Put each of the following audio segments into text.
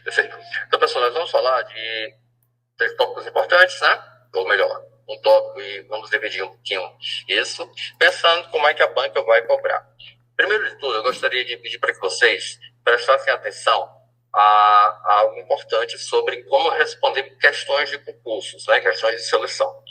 Perfeito. Então, pessoal, nós vamos falar de 3 tópicos importantes, né? Ou melhor, um tópico e vamos dividir um pouquinho isso, pensando como é que a banca vai cobrar. Primeiro de tudo, eu gostaria de pedir para que vocês prestassem atenção a algo importante sobre como responder questões de concursos, né? Questões de seleção.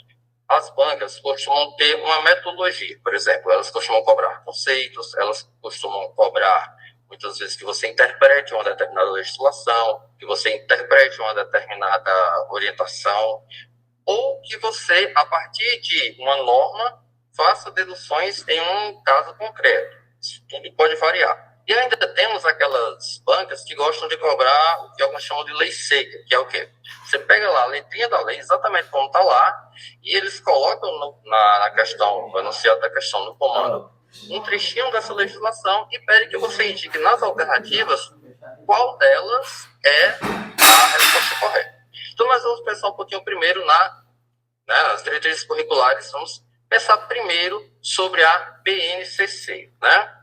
As bancas costumam ter uma metodologia, por exemplo, elas costumam cobrar conceitos, elas costumam cobrar muitas vezes que você interprete uma determinada legislação, que você interprete uma determinada orientação, ou que você, a partir de uma norma, faça deduções em um caso concreto. Isso tudo pode variar. E ainda temos aquelas bancas que gostam de cobrar o que alguns chamam de lei seca, que é o quê? Você pega lá a letrinha da lei, exatamente como está lá, e eles colocam na questão, no enunciado da questão no comando, um trechinho dessa legislação e pedem que você indique nas alternativas qual delas é a resposta correta. Então, nós vamos pensar um pouquinho primeiro nas diretrizes curriculares, vamos pensar primeiro sobre a BNCC, né?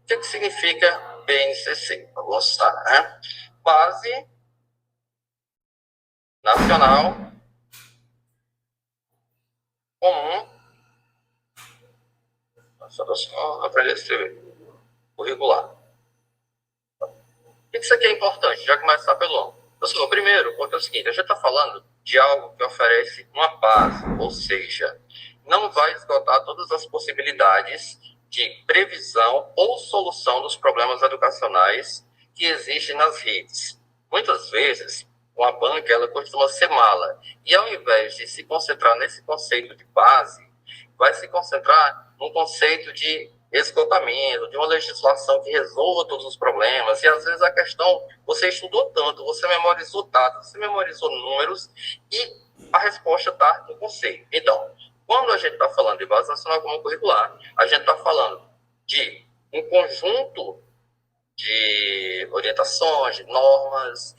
O que significa BNCC? Vamos lá, né? Base Nacional Comum. Só aprender a escrever. Curricular. Por que isso aqui é importante? Já começar pelo nome. Pessoal, primeiro, porque é o seguinte, a gente está falando de algo que oferece uma base, ou seja, não vai esgotar todas as possibilidades de previsão ou solução dos problemas educacionais que existem nas redes. Muitas vezes, uma banca ela costuma ser mala, e ao invés de se concentrar nesse conceito de base, vai se concentrar num conceito de esgotamento, de uma legislação que resolva todos os problemas, e às vezes a questão, você estudou tanto, você memorizou dados, você memorizou números, e a resposta está no conceito. Então, quando a gente está falando de Base Nacional Comum Curricular, a gente está falando de um conjunto de orientações, de normas,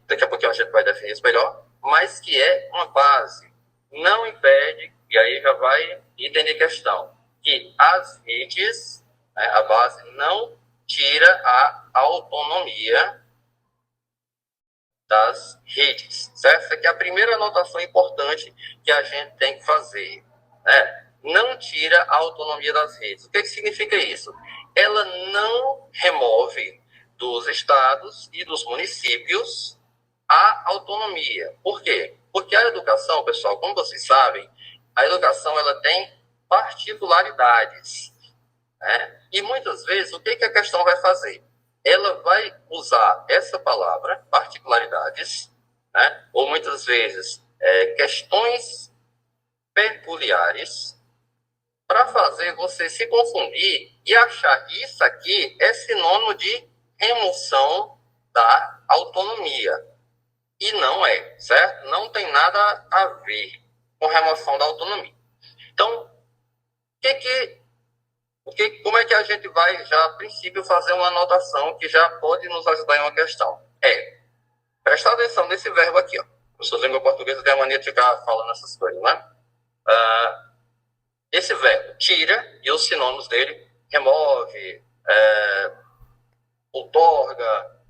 daqui a pouquinho a gente vai definir isso melhor, mas que é uma base. Não impede, e aí já vai entender a questão, que as redes, né, a base não tira a autonomia das redes, certo? Essa aqui é a primeira anotação importante que a gente tem que fazer, né? Não tira a autonomia das redes. O que significa isso? Ela não remove dos estados e dos municípios a autonomia. Por quê? Porque a educação, pessoal, como vocês sabem, a educação ela tem particularidades, né? E muitas vezes, o que a questão vai fazer? Ela vai usar essa palavra, particularidades, né? Ou muitas vezes questões peculiares, para fazer você se confundir e achar que isso aqui é sinônimo de remoção da autonomia. E não é, certo? Não tem nada a ver com remoção da autonomia. Então, como é que a gente vai, já a princípio, fazer uma anotação que já pode nos ajudar em uma questão? Prestar atenção nesse verbo aqui, ó. Eu sou língua portuguesa, tenho a mania de ficar falando essas coisas, né? Esse verbo tira e os sinônimos dele remove, outorga,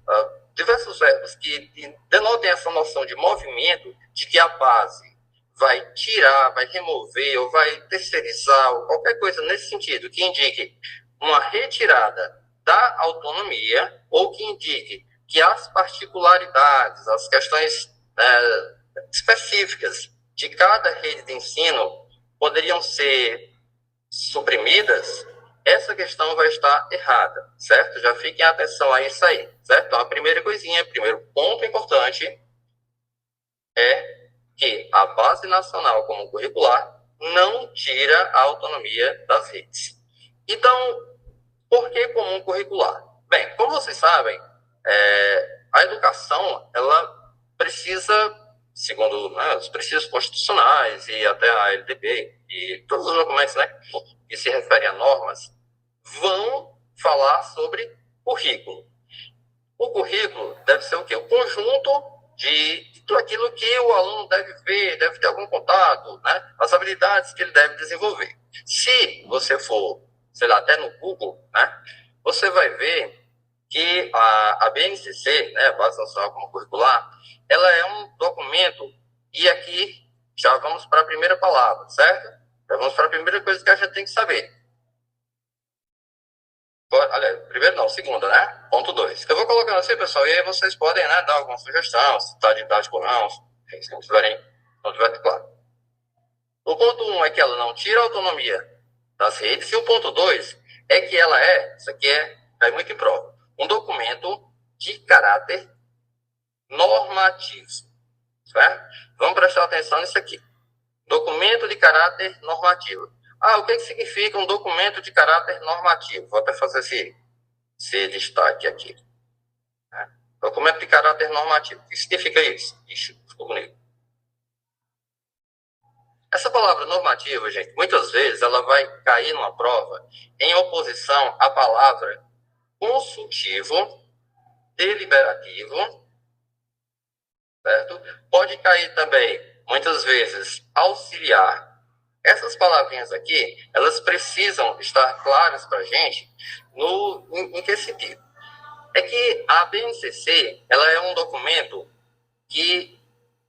diversos verbos que denotem essa noção de movimento, de que a base vai tirar, vai remover ou vai terceirizar ou qualquer coisa nesse sentido que indique uma retirada da autonomia ou que indique que as particularidades, as questões específicas de cada rede de ensino poderiam ser suprimidas, essa questão vai estar errada, certo? Já fiquem atenção a isso aí, certo? Então, a primeira coisinha, o primeiro ponto importante é que a Base Nacional Comum Curricular não tira a autonomia das redes. Então, por que comum curricular? Bem, como vocês sabem, a educação, ela precisa, segundo os princípios constitucionais e até a LDB e todos os documentos, né, que se referem a normas, vão falar sobre currículo. O currículo deve ser o quê? O conjunto de tudo aquilo que o aluno deve ver, deve ter algum contato, né? As habilidades que ele deve desenvolver. Se você for, sei lá, até no Google, né? Você vai ver que a BNCC, né, Base Nacional Comum Curricular, ela é um documento, e aqui já vamos para a primeira palavra, certo? Já vamos para a primeira coisa que a gente tem que saber. Olha, primeiro não, segunda, né? Ponto 2. Eu vou colocando assim, pessoal, e aí vocês podem, né, dar alguma sugestão, se está didático ou não, se não tiver claro. O ponto 1 é que ela não tira a autonomia das redes, e o ponto 2 é que ela isso aqui é muito em prova, um documento de caráter normativo, certo? Vamos prestar atenção nisso aqui. Documento de caráter normativo. O que significa um documento de caráter normativo? Vou até fazer esse destaque aqui. Documento de caráter normativo. O que significa isso? Ixi, ficou bonito. Essa palavra normativa, gente, muitas vezes ela vai cair numa prova em oposição à palavra consultivo, deliberativo, certo? Pode cair também, muitas vezes, auxiliar. Essas palavrinhas aqui, elas precisam estar claras para a gente em que sentido? É que a BNCC, ela é um documento que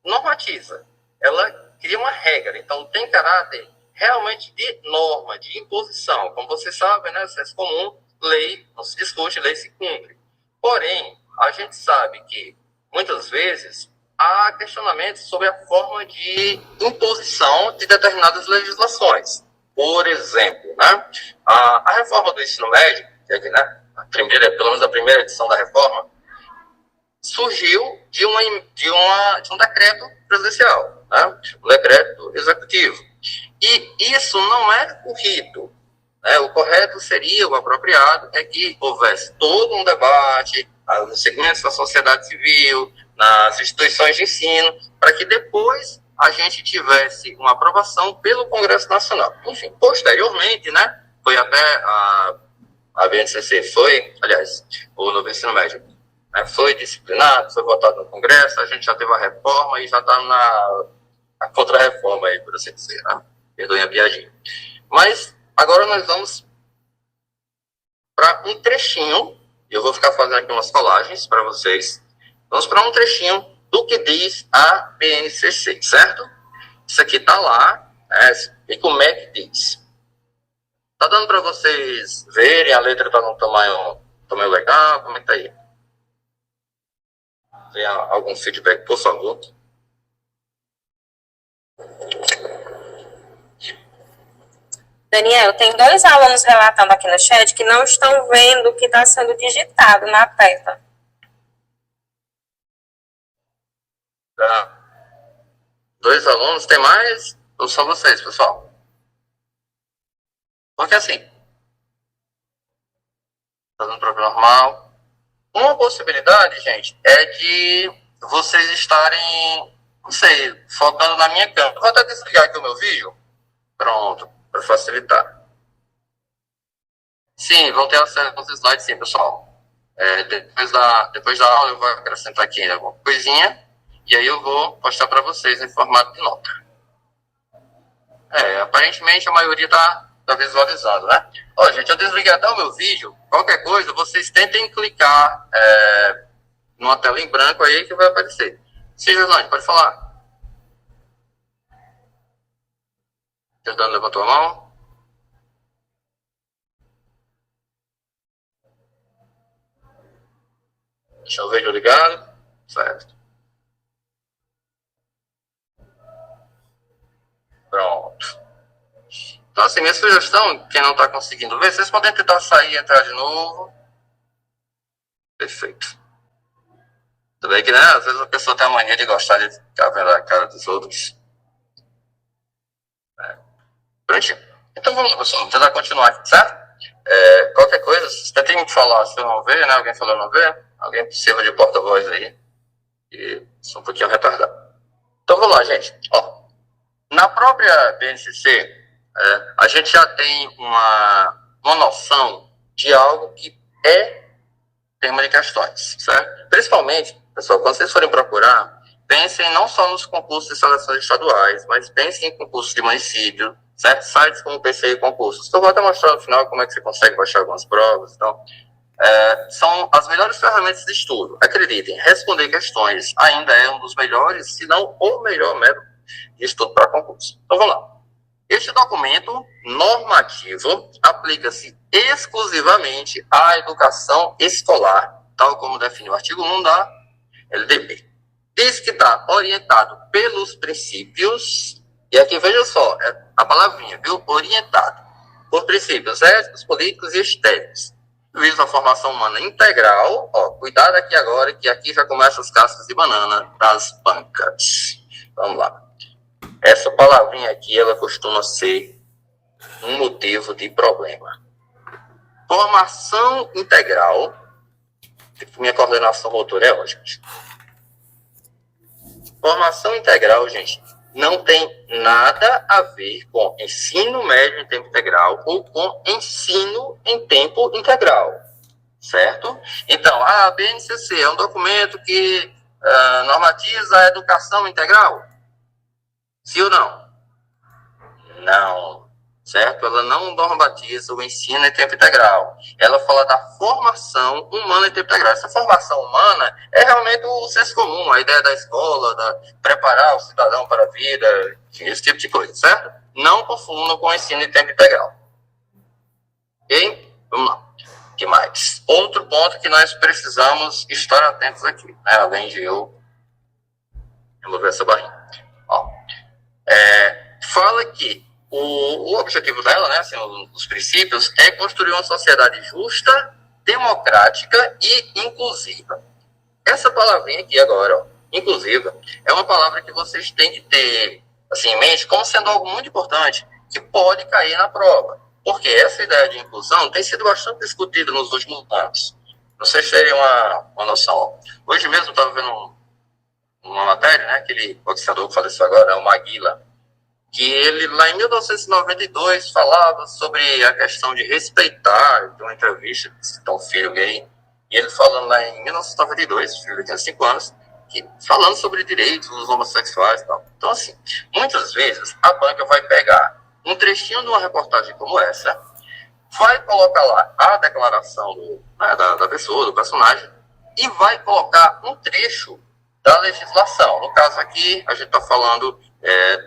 normatiza, ela cria uma regra, então tem caráter realmente de norma, de imposição. Como vocês sabem, né, senso comum, lei não se discute, lei se cumpre. Porém, a gente sabe que, muitas vezes, há questionamentos sobre a forma de imposição de determinadas legislações. Por exemplo, né, a reforma do ensino médio, que é, né, pelo menos a primeira edição da reforma, surgiu de um decreto presidencial, né, um decreto executivo. E isso não é o rito. O correto seria, o apropriado, é que houvesse todo um debate nos segmentos da sociedade civil, nas instituições de ensino, para que depois a gente tivesse uma aprovação pelo Congresso Nacional. Enfim, posteriormente, né, foi até a BNCC, aliás, o novo ensino médio, né, foi disciplinado, foi votado no Congresso, a gente já teve a reforma e já está na contra-reforma, aí, por assim dizer, né? Perdoem a piadinha. Mas agora nós vamos para um trechinho, eu vou ficar fazendo aqui umas colagens para vocês. Vamos para um trechinho do que diz a BNCC, certo? Isso aqui está lá, né? E como é que diz? Está dando para vocês verem, a letra está num tamanho legal, como é que está aí? Tem algum feedback, por favor? Daniel, tem 2 alunos relatando aqui no chat que não estão vendo o que está sendo digitado na tela. Tá. 2 alunos, tem mais? Ou só vocês, pessoal? Porque assim, tá dando problema normal. Uma possibilidade, gente, é de vocês estarem, não sei, focando na minha câmera. Vou até desligar aqui o meu vídeo. Pronto, para facilitar. Sim, vão ter acesso aos slides, sim, pessoal. Depois da aula eu vou acrescentar aqui ainda alguma coisinha e aí eu vou postar para vocês em formato de nota. Aparentemente a maioria está visualizando, né? Gente, eu desliguei até o meu vídeo. Qualquer coisa, vocês tentem clicar numa tela em branco aí que vai aparecer. Sim, Gislane, pode falar. Gislane levantou a mão. Deixa o vídeo ligado. Certo. Pronto. Então, assim, minha sugestão, quem não está conseguindo ver, vocês podem tentar sair e entrar de novo. Perfeito. Tudo bem que, né, às vezes a pessoa tem a mania de gostar de ficar vendo a cara dos outros. Prontinho. Então vamos lá, pessoal. Vamos tentar continuar aqui, certo? Qualquer coisa, vocês tentem me falar se eu não ver, né? Alguém falou não ver? Alguém sirva de porta-voz aí. E sou um pouquinho retardado. Então vamos lá, gente. Na própria BNCC, a gente já tem uma noção de algo que é tema de questões, certo? Principalmente, pessoal, quando vocês forem procurar, pensem não só nos concursos de seleções estaduais, mas pensem em concursos de município, certo? Sites como PCI Concursos. Então, eu vou até mostrar no final como é que você consegue baixar algumas provas e tal. são as melhores ferramentas de estudo. Acreditem, responder questões ainda é um dos melhores, se não o melhor método de estudo para concurso. Então vamos lá. Este documento normativo aplica-se exclusivamente à educação escolar, tal como define o artigo 1 da LDB. Diz que está orientado pelos princípios, e aqui veja só, a palavrinha, viu? Orientado por princípios éticos, políticos e estéticos. Visa a formação humana integral. Cuidado aqui agora, que aqui já começam as cascas de banana das bancas. Vamos lá. Essa palavrinha aqui, ela costuma ser um motivo de problema. Formação integral. Minha coordenação motora é ótima. Formação integral, gente, não tem nada a ver com ensino médio em tempo integral ou com ensino em tempo integral, certo? Então, a BNCC é um documento que normatiza a educação integral? Sim ou não? Não, certo? Ela não normatiza o ensino em tempo integral. Ela fala da formação humana em tempo integral. Essa formação humana é realmente o senso comum, a ideia da escola, preparar o cidadão para a vida, esse tipo de coisa, certo? Não confundam com o ensino em tempo integral. Ok? Vamos lá. O que mais? Outro ponto que nós precisamos estar atentos aqui, né? Além de eu remover essa barrinha. Fala que o objetivo dela, né, assim, os princípios, é construir uma sociedade justa, democrática e inclusiva. Essa palavrinha aqui agora, inclusiva, é uma palavra que vocês têm que ter assim, em mente como sendo algo muito importante que pode cair na prova. Porque essa ideia de inclusão tem sido bastante discutida nos últimos anos. Não sei se terem uma noção. Hoje mesmo eu estava vendo uma matéria, né, aquele boxeador que faleceu agora, o Maguila, que ele, lá em 1992, falava sobre a questão de respeitar, de uma entrevista de um filho gay, e ele falando lá em 1992, o filho tinha 5 anos, falando sobre direitos dos homossexuais e tal. Então, assim, muitas vezes a banca vai pegar um trechinho de uma reportagem como essa, vai colocar lá a declaração da pessoa, do personagem, e vai colocar um trecho da legislação. No caso aqui, a gente está falando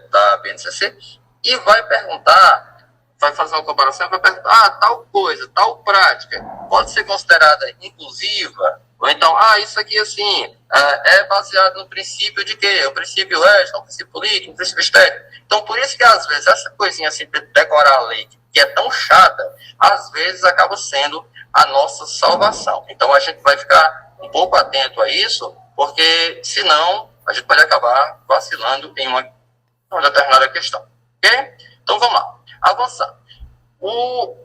da BNCC, e vai perguntar, vai fazer uma comparação, vai perguntar, tal coisa, tal prática, pode ser considerada inclusiva? Ou então, isso aqui, assim, é baseado no princípio de quê? O princípio ético, o princípio político, o princípio estético. Então, por isso que, às vezes, essa coisinha, assim, de decorar a lei, que é tão chata, às vezes acaba sendo a nossa salvação. Então, a gente vai ficar um pouco atento a isso, porque, senão, a gente pode acabar vacilando em uma determinada questão. Ok? Então, vamos lá. Avançando.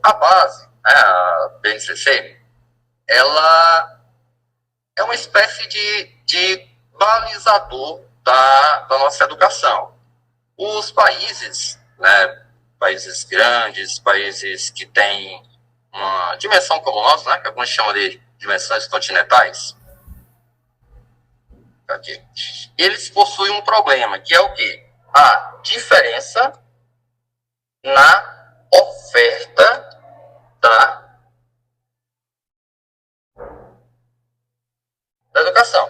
A base, a BNCC, ela é uma espécie de balizador da nossa educação. Os países, né, países grandes, países que têm uma dimensão como o nosso, né, que alguns chamam de dimensões continentais, aqui, eles possuem um problema, que é o quê? A diferença na oferta da educação.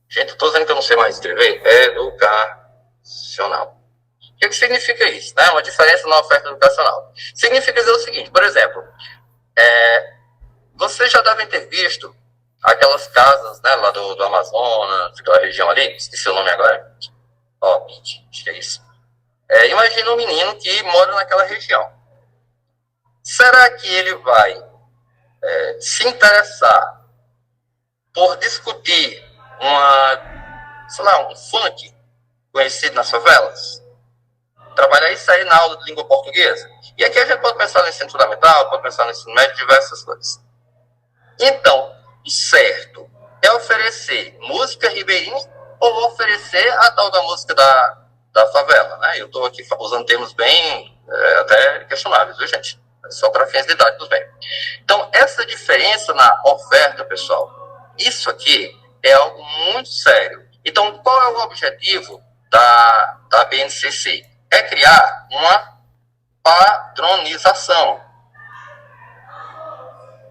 Gente, eu estou dizendo que eu não sei mais escrever. Educacional. O que significa isso? Né? Uma diferença na oferta educacional. Significa dizer o seguinte, por exemplo, vocês já devem ter visto aquelas casas, né, lá do Amazonas, daquela região ali, esqueci o nome agora. Acho que é isso. Imagina um menino que mora naquela região. Será que ele vai se interessar por discutir um funk conhecido nas favelas? Trabalhar isso aí na aula de língua portuguesa? E aqui a gente pode pensar no ensino fundamental, pode pensar no ensino médio, diversas coisas. Então, o certo é oferecer música ribeirinha ou oferecer a tal da música da favela, né? Eu estou aqui usando termos bem até questionáveis, viu, gente? Só para fins didáticos bem. Então, essa diferença na oferta, pessoal, isso aqui é algo muito sério. Então, qual é o objetivo da BNCC? É criar uma padronização.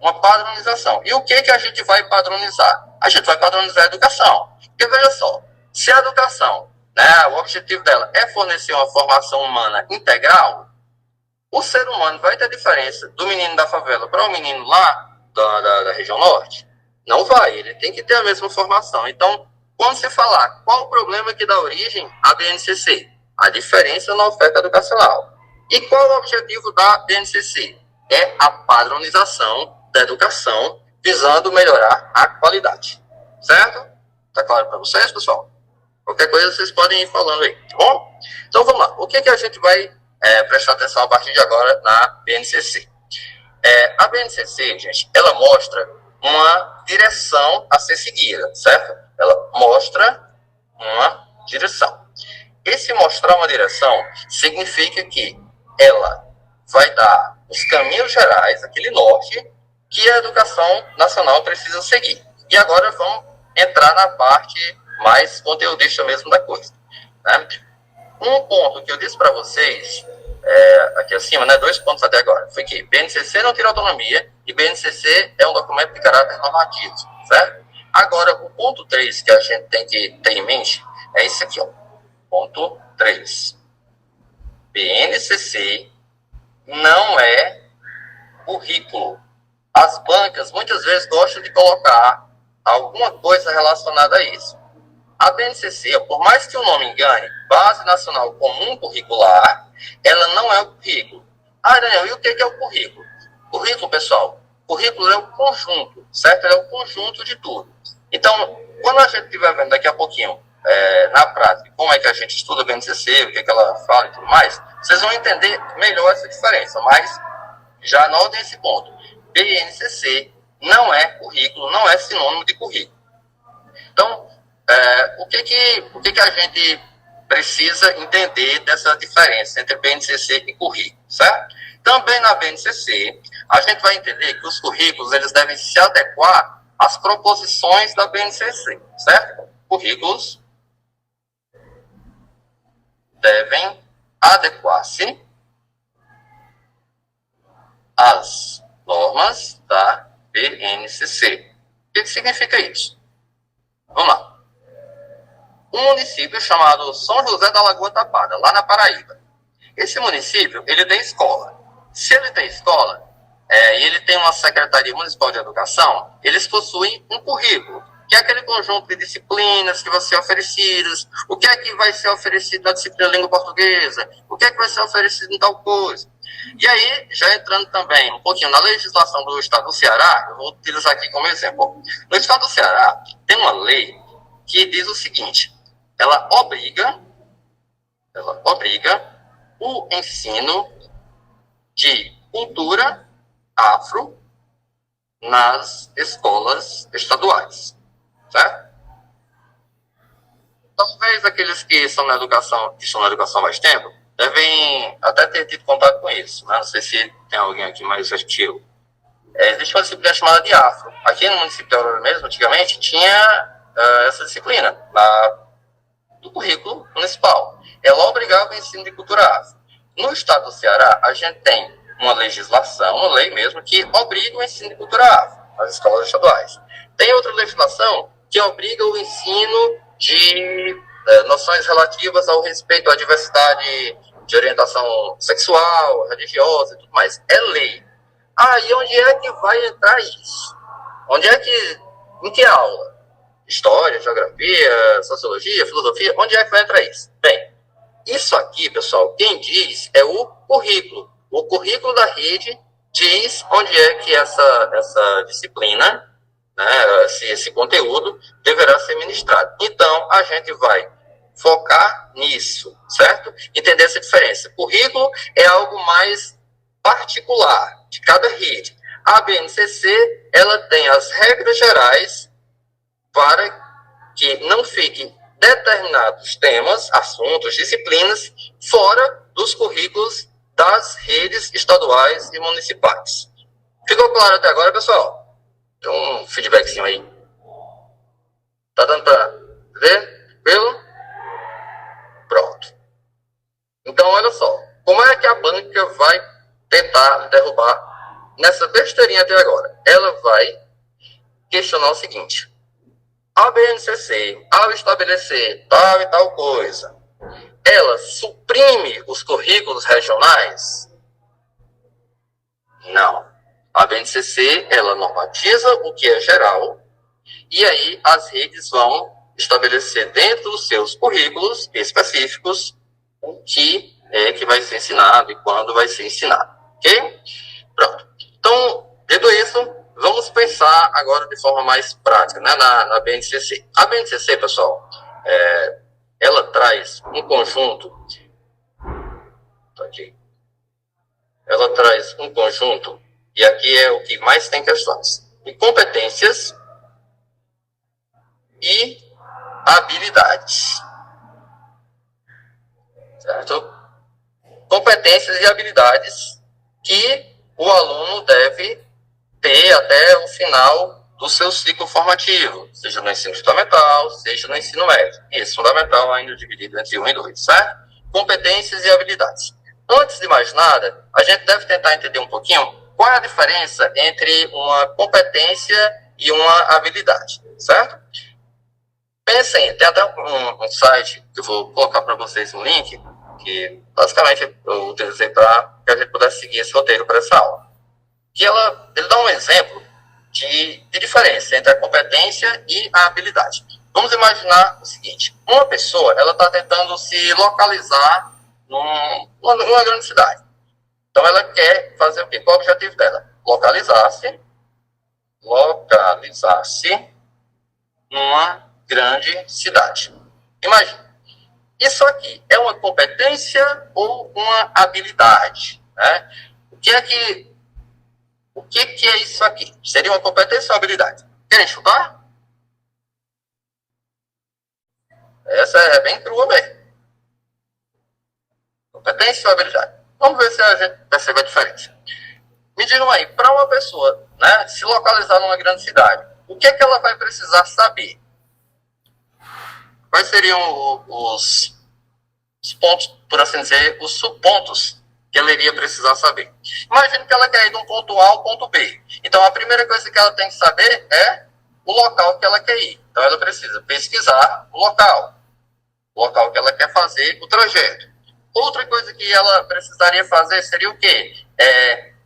uma padronização. E o que a gente vai padronizar? A gente vai padronizar a educação. Porque veja só, se a educação, né, o objetivo dela é fornecer uma formação humana integral, o ser humano vai ter diferença do menino da favela para o menino lá da região norte? Não vai, ele tem que ter a mesma formação. Então, quando se falar qual o problema que dá origem à BNCC? A diferença na oferta educacional. E qual o objetivo da BNCC? É a padronização da educação, visando melhorar a qualidade. Certo? Tá claro para vocês, pessoal? Qualquer coisa vocês podem ir falando aí, tá bom? Então vamos lá. O que a gente vai prestar atenção a partir de agora na BNCC? A BNCC, gente, ela mostra uma direção a ser seguida, certo? Ela mostra uma direção. Esse mostrar uma direção significa que ela vai dar os caminhos gerais, aquele norte, que a educação nacional precisa seguir. E agora vamos entrar na parte mais conteudista mesmo da coisa, né? Um ponto que eu disse para vocês, aqui acima, né, 2 pontos até agora, foi que BNCC não tira autonomia e BNCC é um documento de caráter normativo, certo? Agora, o ponto 3 que a gente tem que ter em mente é esse aqui, ó. Ponto 3. BNCC não é currículo. As bancas muitas vezes gostam de colocar alguma coisa relacionada a isso. A BNCC, por mais que o nome engane, Base Nacional Comum Curricular, ela não é o currículo. Ah, Daniel, e o que é o currículo? Currículo, pessoal, currículo é o conjunto, certo? Ele é o conjunto de tudo. Então, quando a gente estiver vendo daqui a pouquinho, na prática, como é que a gente estuda a BNCC, o que ela fala e tudo mais, vocês vão entender melhor essa diferença, mas já anotem esse ponto. BNCC não é currículo, não é sinônimo de currículo. Então, o que a gente precisa entender dessa diferença entre BNCC e currículo, certo? Também na BNCC, a gente vai entender que os currículos eles devem se adequar às proposições da BNCC, certo? Currículos devem adequar-se às normas da BNCC. O que significa isso? Vamos lá. Um município chamado São José da Lagoa Tapada, lá na Paraíba. Esse município, ele tem escola. Se ele tem escola, e ele tem uma Secretaria Municipal de Educação, eles possuem um currículo, que é aquele conjunto de disciplinas que vão ser oferecidas, o que é que vai ser oferecido na disciplina de língua portuguesa, o que é que vai ser oferecido em tal coisa. E aí, já entrando também um pouquinho na legislação do Estado do Ceará, eu vou utilizar aqui como exemplo. No Estado do Ceará, tem uma lei que diz o seguinte: ela obriga o ensino de cultura afro nas escolas estaduais, certo? Talvez aqueles que estão na educação há mais tempo devem até ter tido contato com isso, né? Não sei se tem alguém aqui mais antigo. Existe uma disciplina chamada de afro. Aqui no município de Aurora mesmo, antigamente, tinha essa disciplina do currículo municipal. Ela obrigava o ensino de cultura afro. No estado do Ceará, a gente tem uma legislação, uma lei mesmo, que obriga o ensino de cultura afro nas escolas estaduais. Tem outra legislação que obriga o ensino de noções relativas ao respeito à diversidade de orientação sexual, religiosa e tudo mais. É lei. E onde é que vai entrar isso? Em que aula? História, geografia, sociologia, filosofia, onde é que vai entrar isso? Bem, isso aqui, pessoal, quem diz é o currículo. O currículo da rede diz onde é que essa disciplina, né, esse conteúdo deverá ser ministrado. Então, a gente vai focar nisso, certo? Entender essa diferença. Currículo é algo mais particular de cada rede. A BNCC, ela tem as regras gerais para que não fiquem determinados temas, assuntos, disciplinas fora dos currículos das redes estaduais e municipais. Ficou claro até agora, pessoal? Tem um feedbackzinho aí. Tá dando para ver? Tranquilo? Pronto. Então, olha só. Como é que a banca vai tentar derrubar nessa besteirinha até agora, ela vai questionar o seguinte: a BNCC, ao estabelecer tal e tal coisa, ela suprime os currículos regionais? Não. A BNCC, ela normatiza o que é geral, e aí as redes vão estabelecer dentro dos seus currículos específicos o que é que vai ser ensinado e quando vai ser ensinado. Ok? Pronto. Então, dito isso, vamos pensar agora de forma mais prática, né, na BNCC. A BNCC, pessoal, ela traz um conjunto. Aqui. Ela traz um conjunto, e aqui é o que mais tem questões, de competências e habilidades. Certo? Competências e habilidades que o aluno deve ter até o final do seu ciclo formativo, seja no ensino fundamental, seja no ensino médio. Isso, fundamental ainda dividido entre 1 e 2, certo? Competências e habilidades. Antes de mais nada, a gente deve tentar entender um pouquinho qual é a diferença entre uma competência e uma habilidade, certo? Pensem, tem até um site que eu vou colocar para vocês um link, que basicamente eu utilizei para que a gente pudesse seguir esse roteiro para essa aula. Que ele dá um exemplo de diferença entre a competência e a habilidade. Vamos imaginar o seguinte: uma pessoa ela está tentando se localizar numa grande cidade. Então ela quer fazer o quê? Qual é o objetivo dela? Localizar-se numa grande cidade. Imagina, isso aqui é uma competência ou uma habilidade? Né? O que é isso aqui? Seria uma competência ou habilidade? Querem chutar? Essa é bem crua mesmo. Competência ou habilidade? Vamos ver se a gente percebe a diferença. Me digam aí, para uma pessoa, né, se localizar numa grande cidade, o que é que ela vai precisar saber? Quais seriam os pontos, por assim dizer, os subpontos que ela iria precisar saber? Imagine que ela quer ir de um ponto A ao ponto B. Então, a primeira coisa que ela tem que saber é o local que ela quer ir. Então, ela precisa pesquisar o local que ela quer fazer o trajeto. Outra coisa que ela precisaria fazer seria o quê?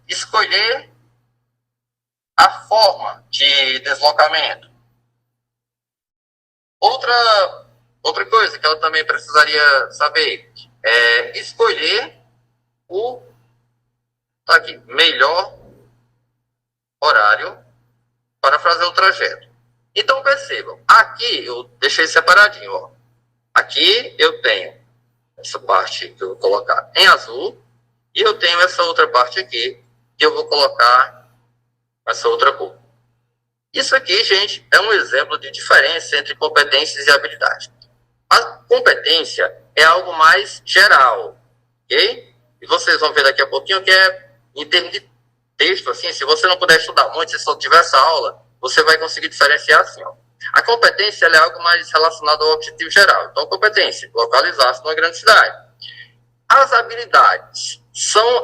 Escolher a forma de deslocamento. Outra coisa que ela também precisaria saber é escolher o melhor horário para fazer o trajeto. Então percebam, aqui eu deixei separadinho. Ó. Aqui eu tenho essa parte que eu vou colocar em azul e eu tenho essa outra parte aqui que eu vou colocar essa outra cor. Isso aqui, gente, é um exemplo de diferença entre competências e habilidades. A competência é algo mais geral, ok? E vocês vão ver daqui a pouquinho que é em termos de texto, assim, se você não puder estudar muito, se só tiver essa aula, você vai conseguir diferenciar assim, ó. A competência é algo mais relacionado ao objetivo geral. Então, competência, localizar-se numa grande cidade. As habilidades são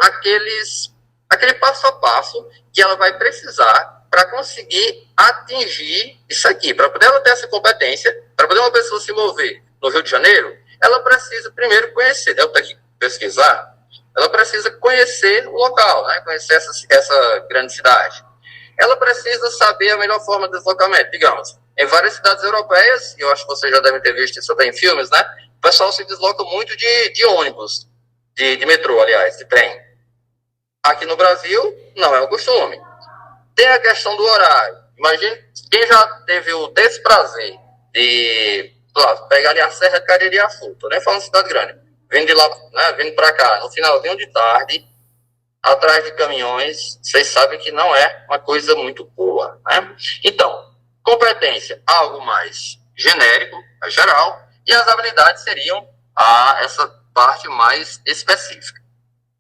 aquele passo a passo que ela vai precisar para conseguir atingir isso aqui. Para poder ela ter essa competência, para poder uma pessoa se mover no Rio de Janeiro, ela precisa primeiro conhecer, né? Eu tenho que pesquisar, ela precisa conhecer o local, né? Conhecer essa grande cidade. Ela precisa saber a melhor forma de deslocamento, digamos. Em várias cidades europeias, e eu acho que vocês já devem ter visto isso até em filmes, né? O pessoal se desloca muito de ônibus, de metrô, aliás, de trem. Aqui no Brasil, não é o costume. Tem a questão do horário. Imagine quem já teve o desprazer de pegar ali a Serra de Caririaçu, tô nem falando de cidade grande, vindo de lá, né, vindo para cá, no finalzinho de tarde, atrás de caminhões, vocês sabem que não é uma coisa muito boa, né? Então, competência, algo mais genérico, geral, e as habilidades seriam essa parte mais específica.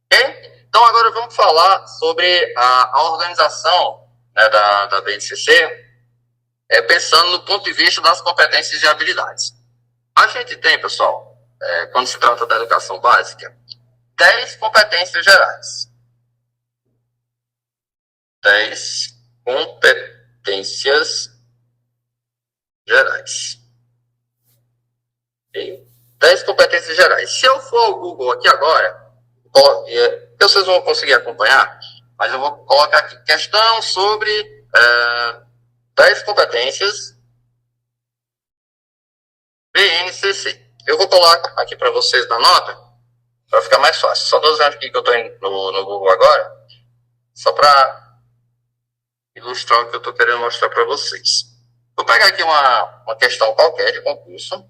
Ok? Então, agora vamos falar sobre a organização, né, da BNCC, pensando no ponto de vista das competências e habilidades. A gente tem, pessoal, quando se trata da educação básica, 10 competências gerais. 10 competências gerais. Okay? 10 competências gerais. Se eu for ao Google aqui agora, vocês vão conseguir acompanhar, mas eu vou colocar aqui questão sobre 10 competências BNCC. Eu vou colocar aqui para vocês na nota, para ficar mais fácil. Só estou usando aqui que eu estou no Google agora, só para ilustrar o que eu estou querendo mostrar para vocês. Vou pegar aqui uma questão qualquer de concurso.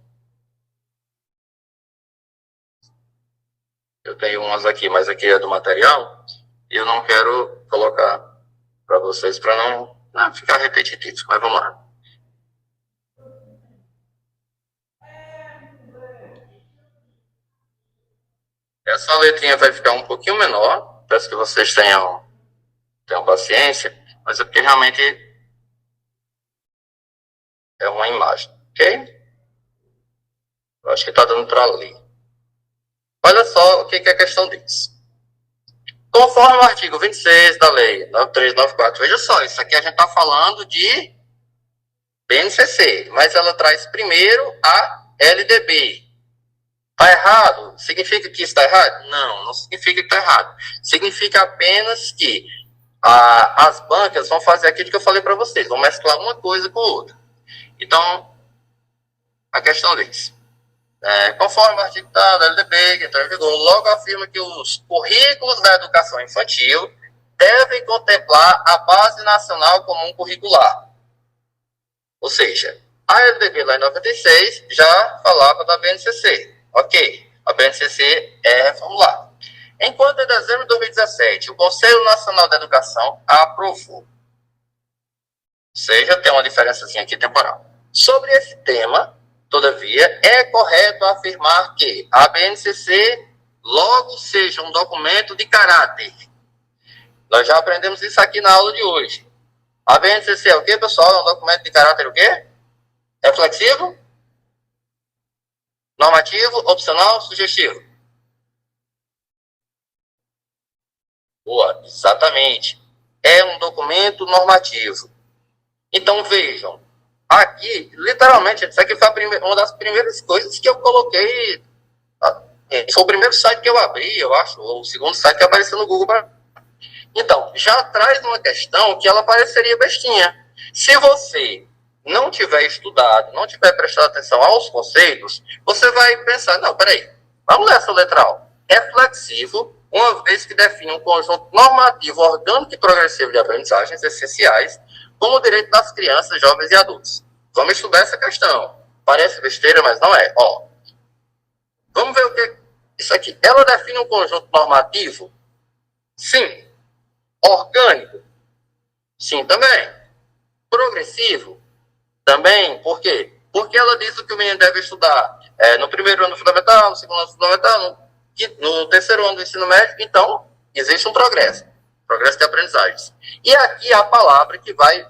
Eu tenho umas aqui, mas aqui é do material, e eu não quero colocar para vocês para não ficar repetitivo, mas vamos lá. Essa letrinha vai ficar um pouquinho menor, peço que vocês tenham paciência, mas é porque realmente é uma imagem, ok? Eu acho que está dando para ler. Olha só o que a questão diz. Conforme o artigo 26 da lei 9394, veja só, isso aqui a gente está falando de BNCC, mas ela traz primeiro a LDB. Está errado? Significa que está errado? Não significa que está errado. Significa apenas que as bancas vão fazer aquilo que eu falei para vocês, vão mesclar uma coisa com outra. Então, a questão diz, conforme o artigo da LDB, que entrou em vigor, logo afirma que os currículos da educação infantil devem contemplar a Base Nacional Comum Curricular. Ou seja, a LDB lá em 96 já falava da BNCC. Ok, a BNCC é reformulada. Enquanto em dezembro de 2017 o Conselho Nacional da Educação a aprovou. Ou seja, tem uma diferençazinha aqui temporal. Sobre esse tema, todavia, é correto afirmar que a BNCC logo seja um documento de caráter. Nós já aprendemos isso aqui na aula de hoje. A BNCC é o quê, pessoal? É um documento de caráter o quê? Reflexivo? Normativo, opcional, sugestivo? Boa, exatamente. É um documento normativo. Então, vejam. Aqui, literalmente, isso aqui foi uma das primeiras coisas que eu coloquei. Foi o primeiro site que eu abri, eu acho, ou o segundo site que apareceu no Google. Então, já traz uma questão que ela pareceria bestinha. Se você não tiver estudado, não tiver prestado atenção aos conceitos, você vai pensar, não, peraí, vamos nessa letral. Reflexivo, uma vez que define um conjunto normativo, orgânico e progressivo de aprendizagens essenciais, como o direito das crianças, jovens e adultos. Vamos estudar essa questão. Parece besteira, mas não é. Vamos ver o que é isso aqui. Ela define um conjunto normativo? Sim. Orgânico? Sim, também. Progressivo? Também. Por quê? Porque ela diz o que o menino deve estudar no primeiro ano fundamental, no segundo ano fundamental, no terceiro ano do ensino médio. Então, existe um progresso. Progresso de aprendizagens. E aqui a palavra que vai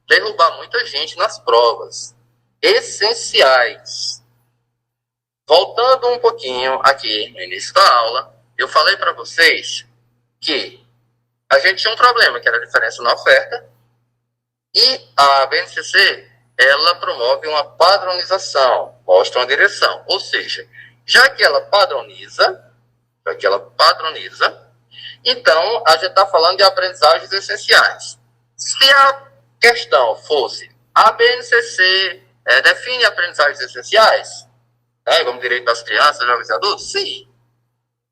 derrubar muita gente nas provas. Essenciais. Voltando um pouquinho aqui no início da aula, eu falei para vocês que a gente tinha um problema, que era a diferença na oferta, e a BNCC, ela promove uma padronização, mostra uma direção. Ou seja, já que ela padroniza, então a gente está falando de aprendizagens essenciais. Se a questão fosse a BNCC define aprendizagens essenciais, como direito das crianças, jovens e adultos? Sim.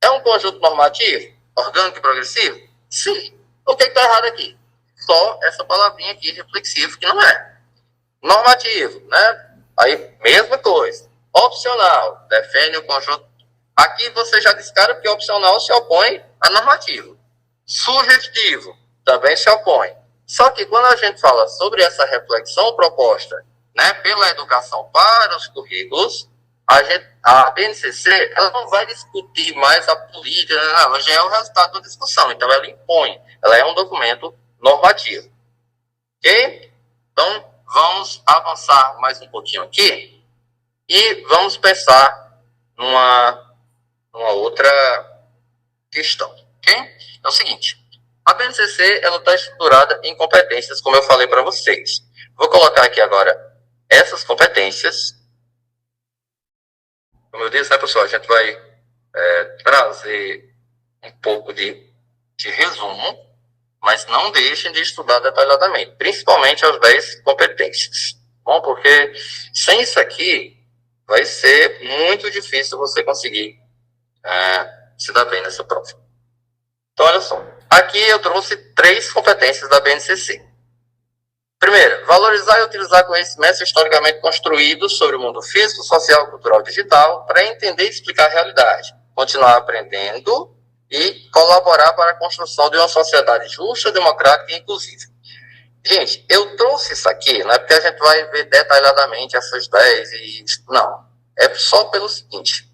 É um conjunto normativo, orgânico e progressivo? Sim. O que está errado aqui? Só essa palavrinha aqui, reflexivo, que não é. Normativo, né? Aí, mesma coisa. Opcional, define o conjunto. Aqui você já descara que opcional se opõe a normativo. Sugestivo, também se opõe. Só que quando a gente fala sobre essa reflexão proposta, pela educação para os currículos, a BNCC, ela não vai discutir mais a política, ela já é o resultado da discussão, então ela impõe, ela é um documento normativo. Ok? Então, vamos avançar mais um pouquinho aqui e vamos pensar numa outra questão. Ok? É o seguinte, A BNCC ela está estruturada em competências, como eu falei para vocês. Vou colocar aqui agora essas competências. Como eu disse, né, pessoal, a gente vai trazer um pouco de resumo, mas não deixem de estudar detalhadamente, principalmente as 10 competências. Bom, porque sem isso aqui vai ser muito difícil você conseguir se dar bem nessa prova. Então, olha só. Aqui eu trouxe 3 competências da BNCC. Primeiro, valorizar e utilizar conhecimentos historicamente construídos sobre o mundo físico, social, cultural e digital para entender e explicar a realidade. Continuar aprendendo e colaborar para a construção de uma sociedade justa, democrática e inclusiva. Gente, eu trouxe isso aqui, não é porque a gente vai ver detalhadamente essas 10 e... Não, é só pelo seguinte.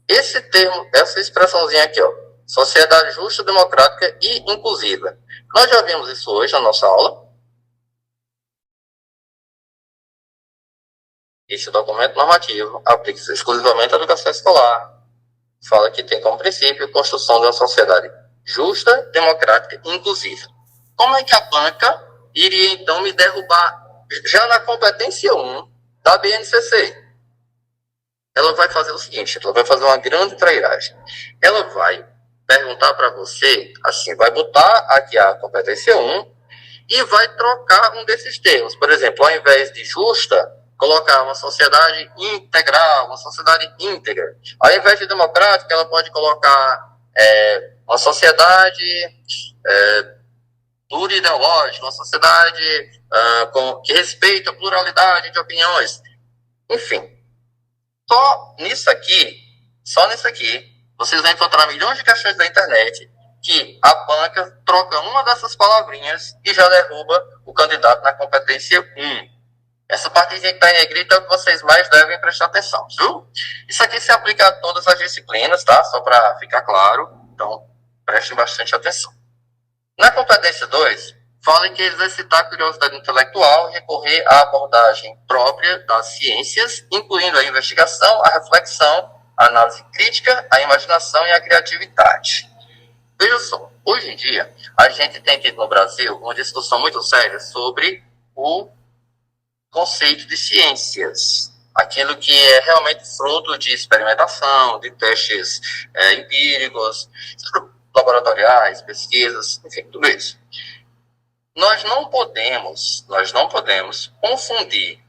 Esse termo, essa expressãozinha aqui, ó, sociedade justa, democrática e inclusiva. Nós já vimos isso hoje na nossa aula. Esse documento normativo aplica-se exclusivamente à educação escolar. Fala que tem como princípio a construção de uma sociedade justa, democrática e inclusiva. Como é que a banca iria, então, me derrubar já na competência 1 da BNCC? Ela vai fazer o seguinte, ela vai fazer uma grande trairagem. Ela vai perguntar para você, assim, vai botar aqui a competência 1 e vai trocar um desses termos. Por exemplo, ao invés de justa, colocar uma sociedade integral, uma sociedade íntegra. Ao invés de democrática, ela pode colocar uma sociedade plurideológica, uma sociedade que respeita a pluralidade de opiniões. Enfim, só nisso aqui, vocês vão encontrar milhões de questões da internet que a banca troca uma dessas palavrinhas e já derruba o candidato na competência 1. Essa partezinha que está em negrito é o que vocês mais devem prestar atenção, viu? Isso aqui se aplica a todas as disciplinas, tá? Só para ficar claro. Então, prestem bastante atenção. Na competência 2, fala que exercitar a curiosidade intelectual e recorrer à abordagem própria das ciências, incluindo a investigação, a reflexão, a análise crítica, a imaginação e a criatividade. Veja só, hoje em dia, a gente tem tido no Brasil uma discussão muito séria sobre o conceito de ciências, aquilo que é realmente fruto de experimentação, de testes empíricos, laboratoriais, pesquisas, enfim, tudo isso. Nós não podemos confundir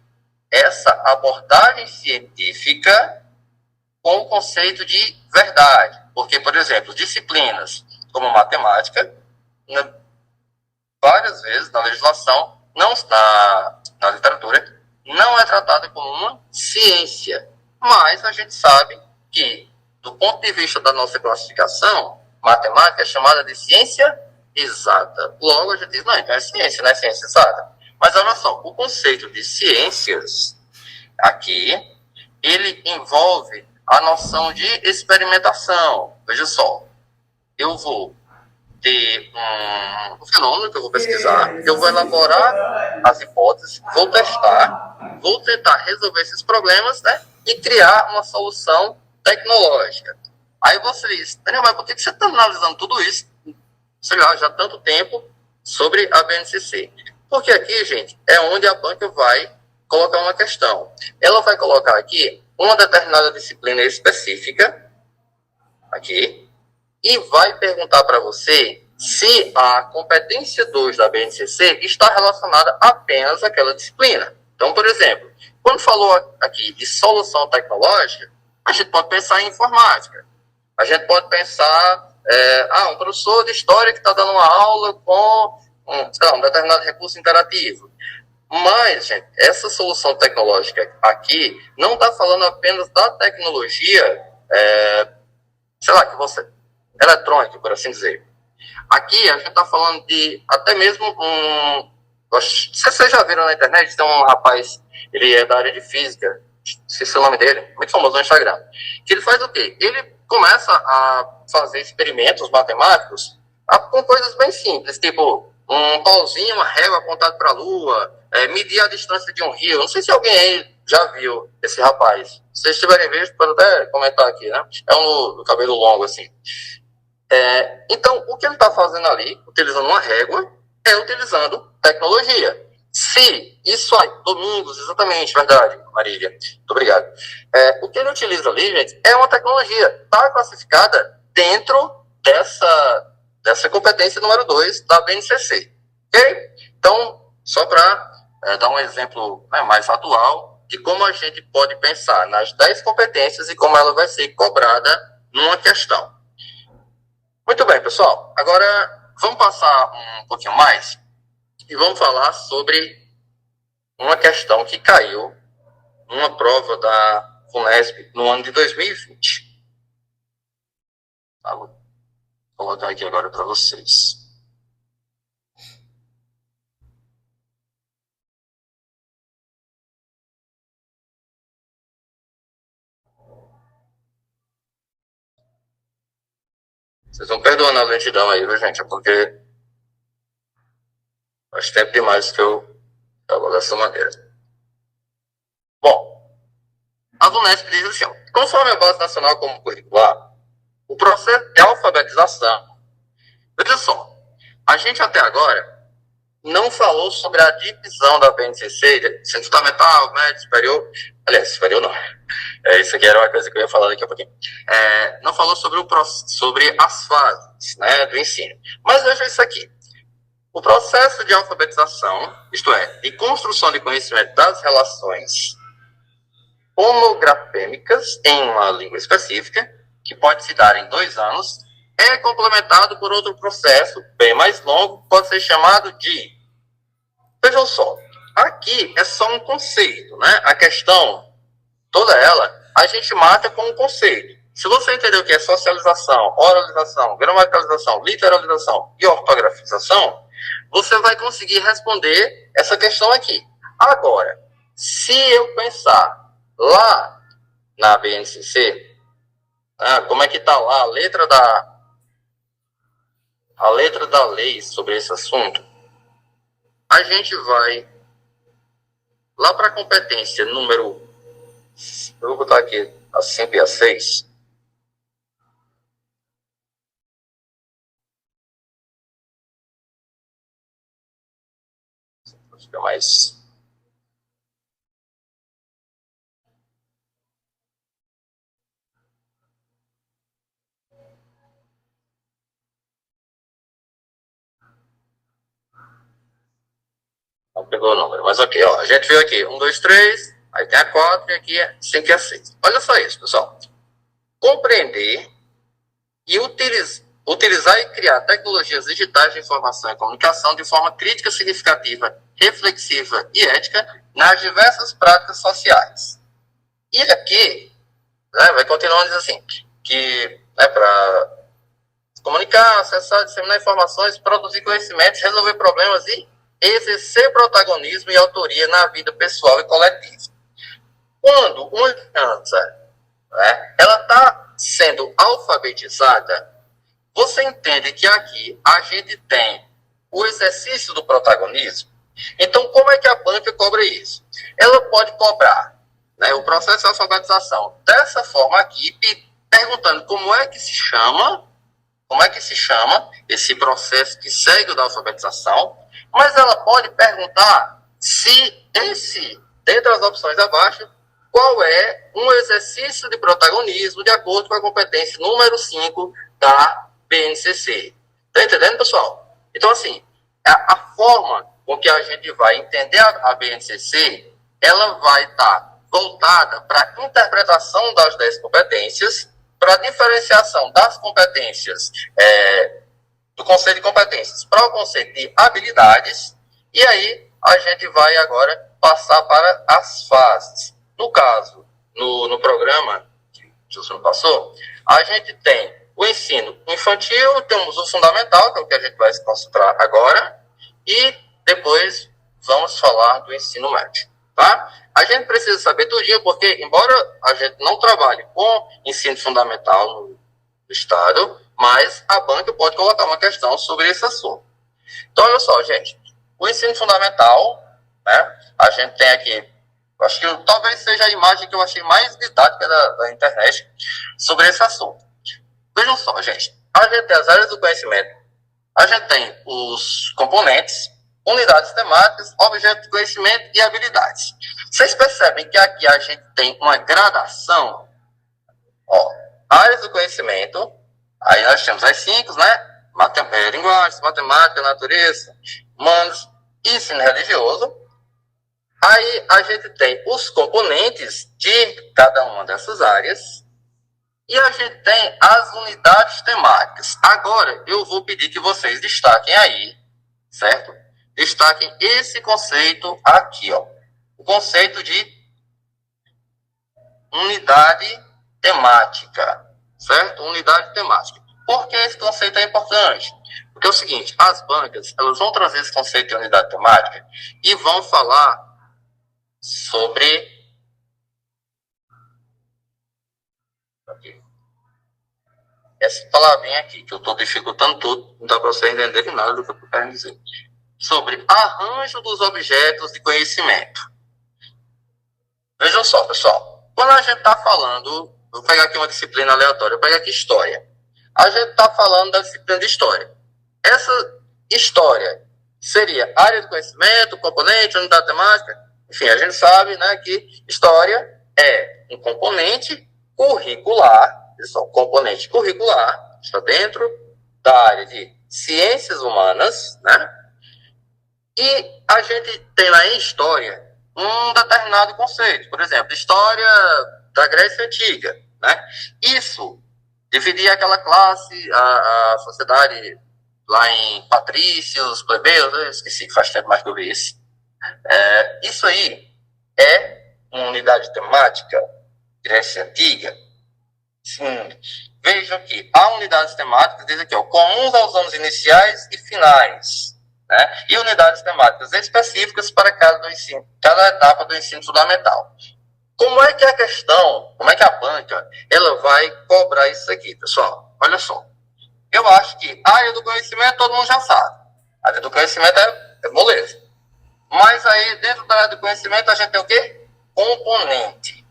essa abordagem científica com o conceito de verdade, porque, por exemplo, disciplinas como matemática, várias vezes na legislação, na literatura, não é tratada como uma ciência. Mas a gente sabe que, do ponto de vista da nossa classificação, matemática é chamada de ciência exata. Logo a gente diz, não, então é ciência, não é ciência exata. Mas olha só, o conceito de ciências aqui, ele envolve a noção de experimentação. Veja só, eu vou ter um fenômeno que eu vou pesquisar, eu vou elaborar as hipóteses, vou testar, vou tentar resolver esses problemas, né, e criar uma solução tecnológica. Aí você diz, Daniel, mas por que você está analisando tudo isso, sei lá, já há tanto tempo, sobre a BNCC? Porque aqui, gente, é onde a banca vai colocar uma questão. Ela vai colocar aqui uma determinada disciplina específica, aqui, e vai perguntar para você se a competência 2 da BNCC está relacionada apenas àquela disciplina. Então, por exemplo, quando falou aqui de solução tecnológica, a gente pode pensar em informática. A gente pode pensar, um professor de história que está dando uma aula com um determinado recurso interativo. Mas, gente, essa solução tecnológica aqui não está falando apenas da tecnologia, eletrônica, por assim dizer. Aqui a gente está falando de até mesmo não sei se vocês já viram na internet, tem um rapaz, ele é da área de física, esqueci o nome dele, muito famoso no Instagram, que ele faz o quê? Ele começa a fazer experimentos matemáticos com coisas bem simples, tipo um pauzinho, uma régua apontada para a lua, medir a distância de um rio. Não sei se alguém aí já viu esse rapaz. Se vocês tiverem visto, pode até comentar aqui, né? É um do cabelo longo, assim. Então, o que ele está fazendo ali, utilizando uma régua, é utilizando tecnologia. Se isso aí, Domingos, exatamente, verdade, Marília, muito obrigado. O que ele utiliza ali, gente, é uma tecnologia, está classificada dentro dessa competência número 2 da BNCC. Ok? Então, só para dar um exemplo, né, mais atual de como a gente pode pensar nas 10 competências e como ela vai ser cobrada numa questão. Muito bem, pessoal. Agora, vamos passar um pouquinho mais e vamos falar sobre uma questão que caiu numa prova da FUNESP no ano de 2020. Tá, vou colocar aqui agora para vocês. Vocês vão perdoando a lentidão aí, viu, gente? É porque faz tempo demais que eu falo dessa maneira. Bom, a FUNESP diz assim, ó, conforme a Base Nacional Comum Curricular, o processo de alfabetização, veja só, a gente até agora não falou sobre a divisão da BNCC, ensino fundamental, médio, superior. Aliás, superior não. Isso aqui era uma coisa que eu ia falar daqui a pouquinho. Não falou sobre as fases, né, do ensino. Mas veja isso aqui. O processo de alfabetização, isto é, de construção de conhecimento das relações homografêmicas em uma língua específica, que pode se dar em 2 anos, é complementado por outro processo bem mais longo, que pode ser chamado de... Vejam só, aqui é só um conceito, né? A questão, toda ela, a gente mata com um conceito. Se você entender o que é socialização, oralização, gramaticalização, literalização e ortografização, você vai conseguir responder essa questão aqui. Agora, se eu pensar lá na BNCC, como é que está lá a letra da lei sobre esse assunto, a gente vai lá para a competência número, eu vou botar aqui a 5 e a 6. Fica mais... Não pegou o número, mas ok, ó, a gente viu aqui 1, 2, 3, aí tem a 4 e aqui é 5 e a 6. Olha só isso, pessoal. Compreender e utilizar e criar tecnologias digitais de informação e comunicação de forma crítica, significativa, reflexiva e ética nas diversas práticas sociais. E aqui, né, vai continuando dizendo assim, que para comunicar, acessar, disseminar informações, produzir conhecimentos, resolver problemas e exercer protagonismo e autoria na vida pessoal e coletiva. Quando uma criança, né, ela está sendo alfabetizada, você entende que aqui a gente tem o exercício do protagonismo. Então, como é que a banca cobra isso? Ela pode cobrar, né, o processo de alfabetização dessa forma aqui, perguntando como é que se chama esse processo que segue o da alfabetização, mas ela pode perguntar se dentre as opções abaixo, qual é um exercício de protagonismo de acordo com a competência número 5 da BNCC. Está entendendo, pessoal? Então, assim, a forma com que a gente vai entender a BNCC, ela vai estar voltada para a interpretação das 10 competências, para a diferenciação das competências, do conceito de competências para o conceito de habilidades, e aí a gente vai agora passar para as fases. No caso, no programa que o senhor passou, a gente tem o ensino infantil, temos o fundamental, que é o que a gente vai se concentrar agora, e depois vamos falar do ensino médio, tá? A gente precisa saber tudinho, porque embora a gente não trabalhe com ensino fundamental no estado, mas a banca pode colocar uma questão sobre esse assunto. Então, olha só, gente, o ensino fundamental, né, a gente tem aqui, acho que talvez seja a imagem que eu achei mais didática da internet sobre esse assunto. Vejam só, gente, A gente tem as áreas do conhecimento, a gente tem os componentes, unidades temáticas, objetos de conhecimento e habilidades. Vocês percebem que aqui a gente tem uma gradação, ó, áreas do conhecimento, aí nós temos as 5, né? Linguagem, matemática, natureza, humanos e ensino religioso. Aí a gente tem os componentes de cada uma dessas áreas e a gente tem as unidades temáticas. Agora eu vou pedir que vocês destaquem aí, certo? Destaquem esse conceito aqui, ó. O conceito de unidade temática, certo? Unidade temática. Por que esse conceito é importante? Porque é o seguinte, as bancas, elas vão trazer esse conceito de unidade temática e vão falar sobre essa palavrinha aqui, que eu estou dificultando tudo, não dá para você entender nada do que eu estou querendo dizer. Sobre arranjo dos objetos de conhecimento. Vejam só, pessoal. Quando a gente está falando, vou pegar aqui uma disciplina aleatória, vou pegar aqui história. A gente está falando da disciplina de história. Essa história seria área de conhecimento, componente, unidade temática. Enfim, a gente sabe, né, que história é um componente curricular, pessoal, componente curricular, está dentro da área de ciências humanas, né? E a gente tem lá em história um determinado conceito. Por exemplo, história da Grécia Antiga, né? Isso dividia aquela classe, a sociedade lá em patrícios, plebeus, eu esqueci, faz tempo mais que eu vi isso. Isso aí é uma unidade temática, Grécia Antiga. Sim. Vejam que há unidades temáticas, diz aqui, ó, comuns aos anos iniciais e finais, né? E unidades temáticas específicas para cada etapa do ensino fundamental. Como é que a banca, ela vai cobrar isso aqui, pessoal? Olha só. Eu acho que a área do conhecimento todo mundo já sabe. A área do conhecimento é moleza. Mas aí, dentro da área do conhecimento, a gente tem o quê? Componente.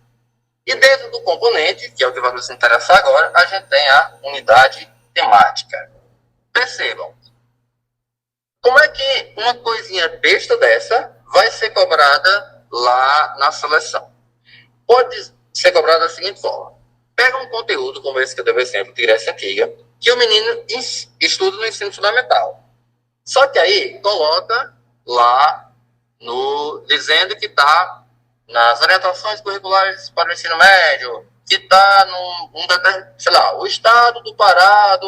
E dentro do componente, que é o que vai nos interessar agora, a gente tem a unidade temática. Percebam. Como é que uma coisinha besta dessa vai ser cobrada lá na seleção? Pode ser cobrada da seguinte forma. Pega um conteúdo, como esse que eu dei o exemplo, de Grécia Antiga, que o menino estuda no ensino fundamental. Só que aí coloca lá dizendo que está nas orientações curriculares para o ensino médio, que está sei lá, o estado do Pará,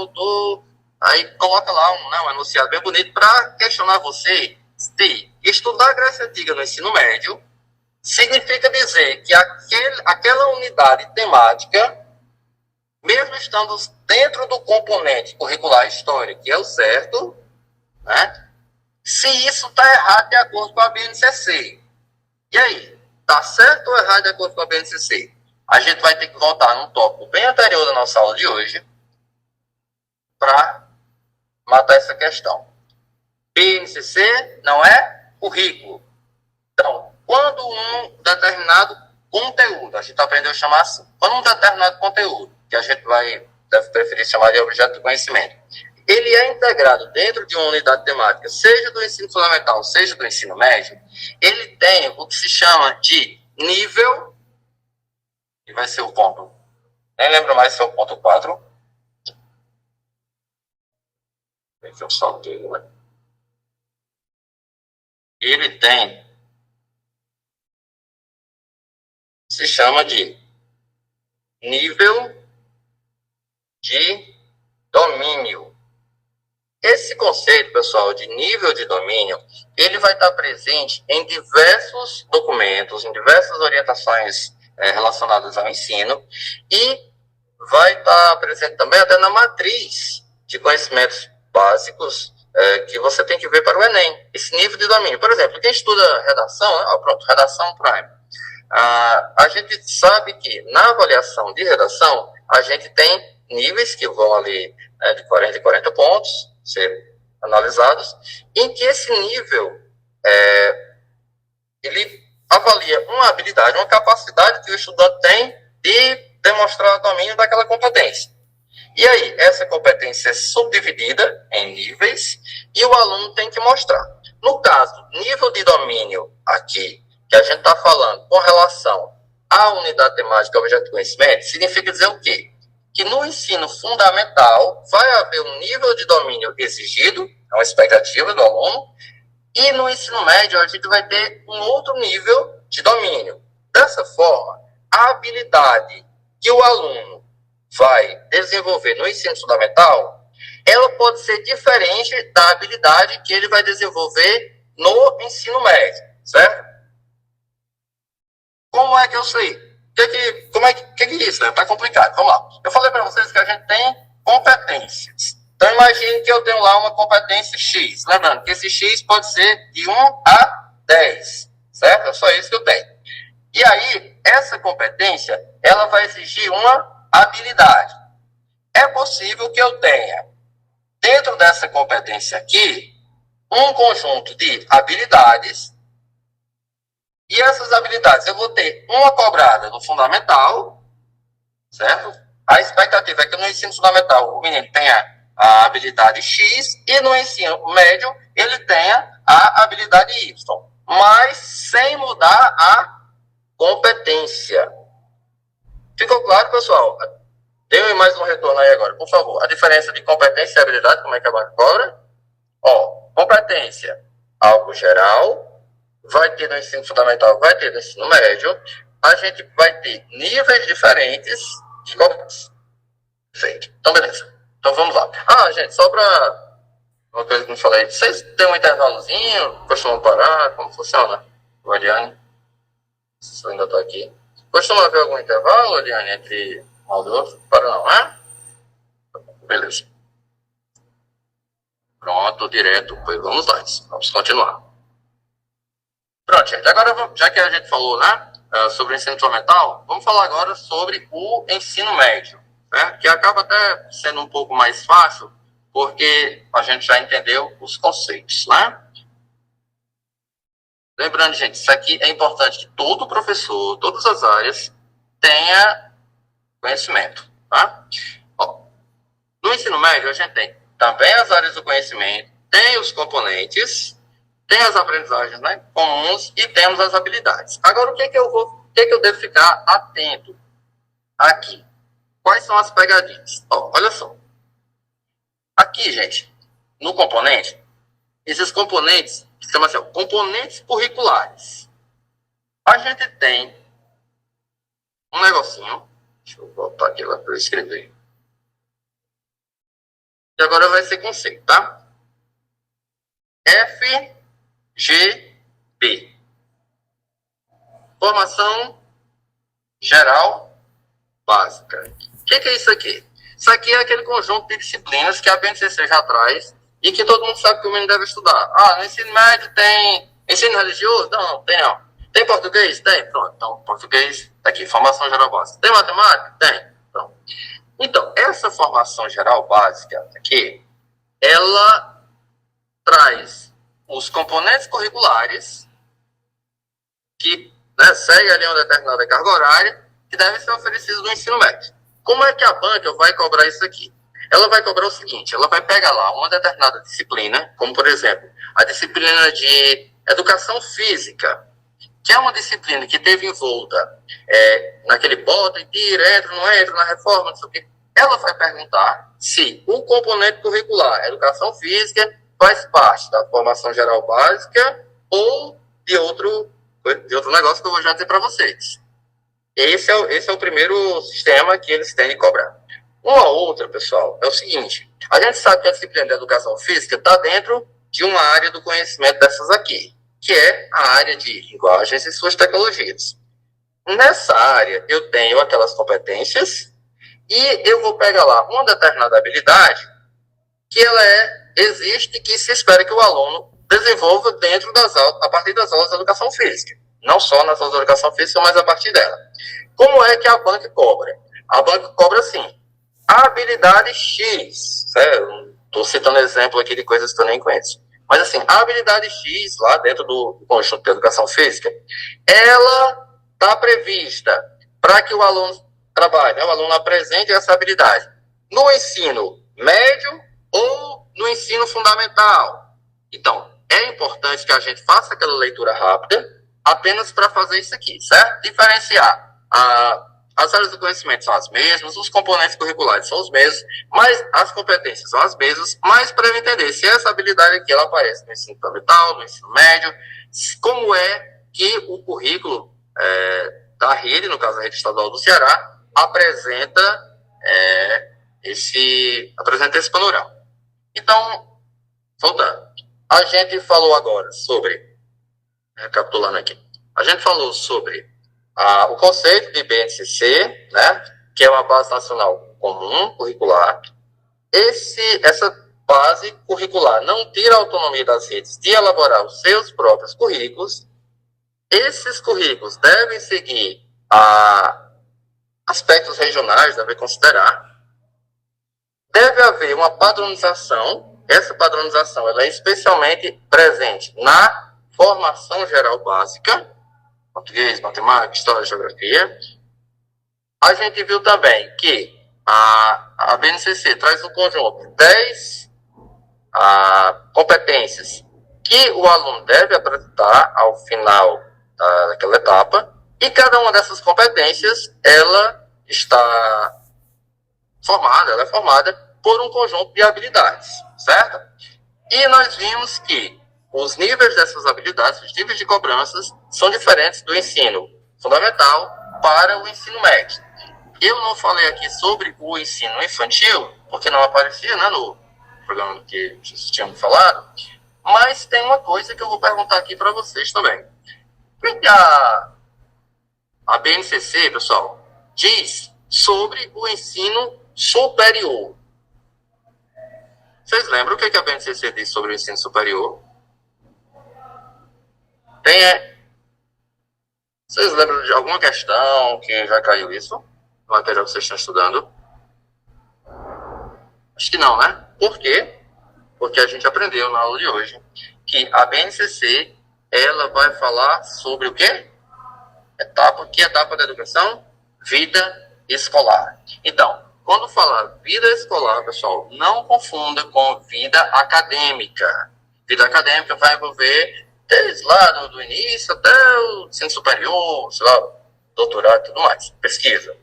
aí coloca lá um enunciado bem bonito para questionar você se estudar a Grécia Antiga no ensino médio significa dizer que aquela unidade temática, mesmo estando dentro do componente curricular história, que é o certo, né? Se isso está errado de acordo com a BNCC. E aí? Está certo ou errado de acordo com a BNCC? A gente vai ter que voltar num tópico bem anterior da nossa aula de hoje para matar essa questão. BNCC não é currículo. Então, quando um determinado conteúdo, a gente aprendeu a chamar assim, quando um determinado conteúdo, que a gente deve preferir chamar de objeto de conhecimento, ele é integrado dentro de uma unidade temática, seja do ensino fundamental, seja do ensino médio, ele tem o que se chama de nível, que vai ser o ponto, nem lembro mais se é o ponto 4. Deixa eu saltei, né? Ele tem, se chama de nível de domínio. Esse conceito, pessoal, de nível de domínio, ele vai estar presente em diversos documentos, em diversas orientações relacionadas ao ensino e vai estar presente também até na matriz de conhecimentos básicos que você tem que ver para o Enem. Esse nível de domínio. Por exemplo, quem estuda redação, redação Prime. A gente sabe que na avaliação de redação, a gente tem níveis que vão ali de 40 em 40 pontos, ser analisados, em que esse nível ele avalia uma habilidade, uma capacidade que o estudante tem de demonstrar o domínio daquela competência. E aí, essa competência é subdividida em níveis e o aluno tem que mostrar. No caso, nível de domínio aqui, que a gente está falando com relação à unidade temática objeto de conhecimento, significa dizer o quê? Que no ensino fundamental vai haver um nível de domínio exigido, é uma expectativa do aluno, e no ensino médio a gente vai ter um outro nível de domínio. Dessa forma, a habilidade que o aluno vai desenvolver no ensino fundamental, ela pode ser diferente da habilidade que ele vai desenvolver no ensino médio, certo? Como é que eu sei? Como é que é isso, né? Tá complicado. Vamos lá. Eu falei para vocês que a gente tem competências. Então, imagine que eu tenho lá uma competência X. Lembrando que esse X pode ser de 1 a 10, certo? É só isso que eu tenho. E aí, essa competência, ela vai exigir uma habilidade. É possível que eu tenha, dentro dessa competência aqui, um conjunto de habilidades. E essas habilidades, eu vou ter uma cobrada no fundamental, certo? A expectativa é que no ensino fundamental o menino tenha a habilidade X e no ensino médio ele tenha a habilidade Y, mas sem mudar a competência. Ficou claro, pessoal? Dê mais um retorno aí agora, por favor. A diferença de competência e habilidade, como é que a banca cobra? Ó, competência, algo geral, vai ter no ensino fundamental, vai ter no ensino médio, a gente vai ter níveis diferentes de competência. Perfeito. Então, beleza. Então, vamos lá. Gente, só para uma coisa que eu não falei, vocês têm um intervalozinho, costumam parar, como funciona? Eliane? Se eu ainda estou aqui. Costuma haver algum intervalo, Eliane, entre um e outro? Para não, né? Beleza. Pronto, direto. Pois vamos lá. Vamos continuar. Pronto, gente. Agora, já que a gente falou, né, sobre o ensino fundamental, vamos falar agora sobre o ensino médio, né, que acaba até sendo um pouco mais fácil, porque a gente já entendeu os conceitos, né? Lembrando, gente, isso aqui é importante que todo professor, todas as áreas, tenha conhecimento, tá? Ó, no ensino médio, a gente tem também as áreas do conhecimento, tem os componentes, tem as aprendizagens, né, comuns e temos as habilidades. Agora, o que eu devo ficar atento aqui? Quais são as pegadinhas? Olha só. Aqui, gente, no componente, esses componentes, que se chama assim, componentes curriculares. A gente tem um negocinho, deixa eu voltar aqui lá para eu escrever. E agora vai ser conceito, tá? FGB. Formação geral básica. O que é isso aqui? Isso aqui é aquele conjunto de disciplinas que a BNCC já traz e que todo mundo sabe que o menino deve estudar. No ensino médio tem ensino religioso? Não, tem não. Tem português? Tem. Pronto. Então, português tá aqui. Formação geral básica. Tem matemática? Tem. Pronto. Então, essa formação geral básica aqui, ela traz os componentes curriculares que, né, seguem ali uma determinada carga horária que devem ser oferecidos no ensino médio. Como é que a banca vai cobrar isso aqui? Ela vai cobrar o seguinte, ela vai pegar lá uma determinada disciplina, como por exemplo, a disciplina de educação física, que é uma disciplina que teve envolta naquele bota e tira, entra, não entra, na reforma, não sei o quê. Ela vai perguntar se o componente curricular, educação física, faz parte da formação geral básica ou de outro negócio que eu vou já dizer para vocês. Esse é o primeiro sistema que eles têm de cobrar. Uma outra, pessoal, é o seguinte. A gente sabe que a disciplina de educação física está dentro de uma área do conhecimento dessas aqui, que é a área de linguagens e suas tecnologias. Nessa área, eu tenho aquelas competências e eu vou pegar lá uma determinada habilidade que ela existe e que se espera que o aluno desenvolva dentro das aulas, a partir das aulas de educação física. Não só nas aulas de educação física, mas a partir dela. Como é que a banca cobra? A banca cobra assim, a habilidade X, estou citando exemplo aqui de coisas que eu nem conheço. Mas assim, a habilidade X, lá dentro do conjunto de educação física, ela está prevista para que o aluno trabalhe, o aluno apresente essa habilidade no ensino médio ou no ensino fundamental. Então, é importante que a gente faça aquela leitura rápida apenas para fazer isso aqui, certo? Diferenciar. As áreas do conhecimento são as mesmas, os componentes curriculares são os mesmos, mas as competências são as mesmas, mas para entender se essa habilidade aqui ela aparece no ensino fundamental, no ensino médio, como é que o currículo da rede, no caso da rede estadual do Ceará, apresenta esse panorama. Então, voltando, a gente falou agora sobre, recapitulando aqui, a gente falou sobre o conceito de BNCC, né, que é uma base nacional comum curricular. Essa base curricular não tira a autonomia das redes de elaborar os seus próprios currículos. Esses currículos devem seguir aspectos regionais, deve considerar. Deve haver uma padronização. Essa padronização ela é especialmente presente na formação geral básica, português, matemática, história, geografia. A gente viu também que a BNCC traz um conjunto de 10 competências que o aluno deve apresentar ao final daquela etapa, e cada uma dessas competências ela é formada por um conjunto de habilidades, certo? E nós vimos que os níveis dessas habilidades, os níveis de cobranças, são diferentes do ensino fundamental para o ensino médio. Eu não falei aqui sobre o ensino infantil, porque não aparecia, né, no programa que vocês tinham falado, mas tem uma coisa que eu vou perguntar aqui para vocês também. O que a BNCC, pessoal, diz sobre o ensino superior? Vocês lembram o que a BNCC diz sobre o ensino superior? Vocês lembram de alguma questão que já caiu isso? No material que vocês estão estudando? Acho que não, né? Por quê? Porque a gente aprendeu na aula de hoje que a BNCC ela vai falar sobre o quê? Que etapa da educação? Vida escolar. Então, quando falar vida escolar, pessoal, não confunda com vida acadêmica. Vida acadêmica vai envolver desde lá do início até o ensino superior, sei lá, doutorado e tudo mais, pesquisa.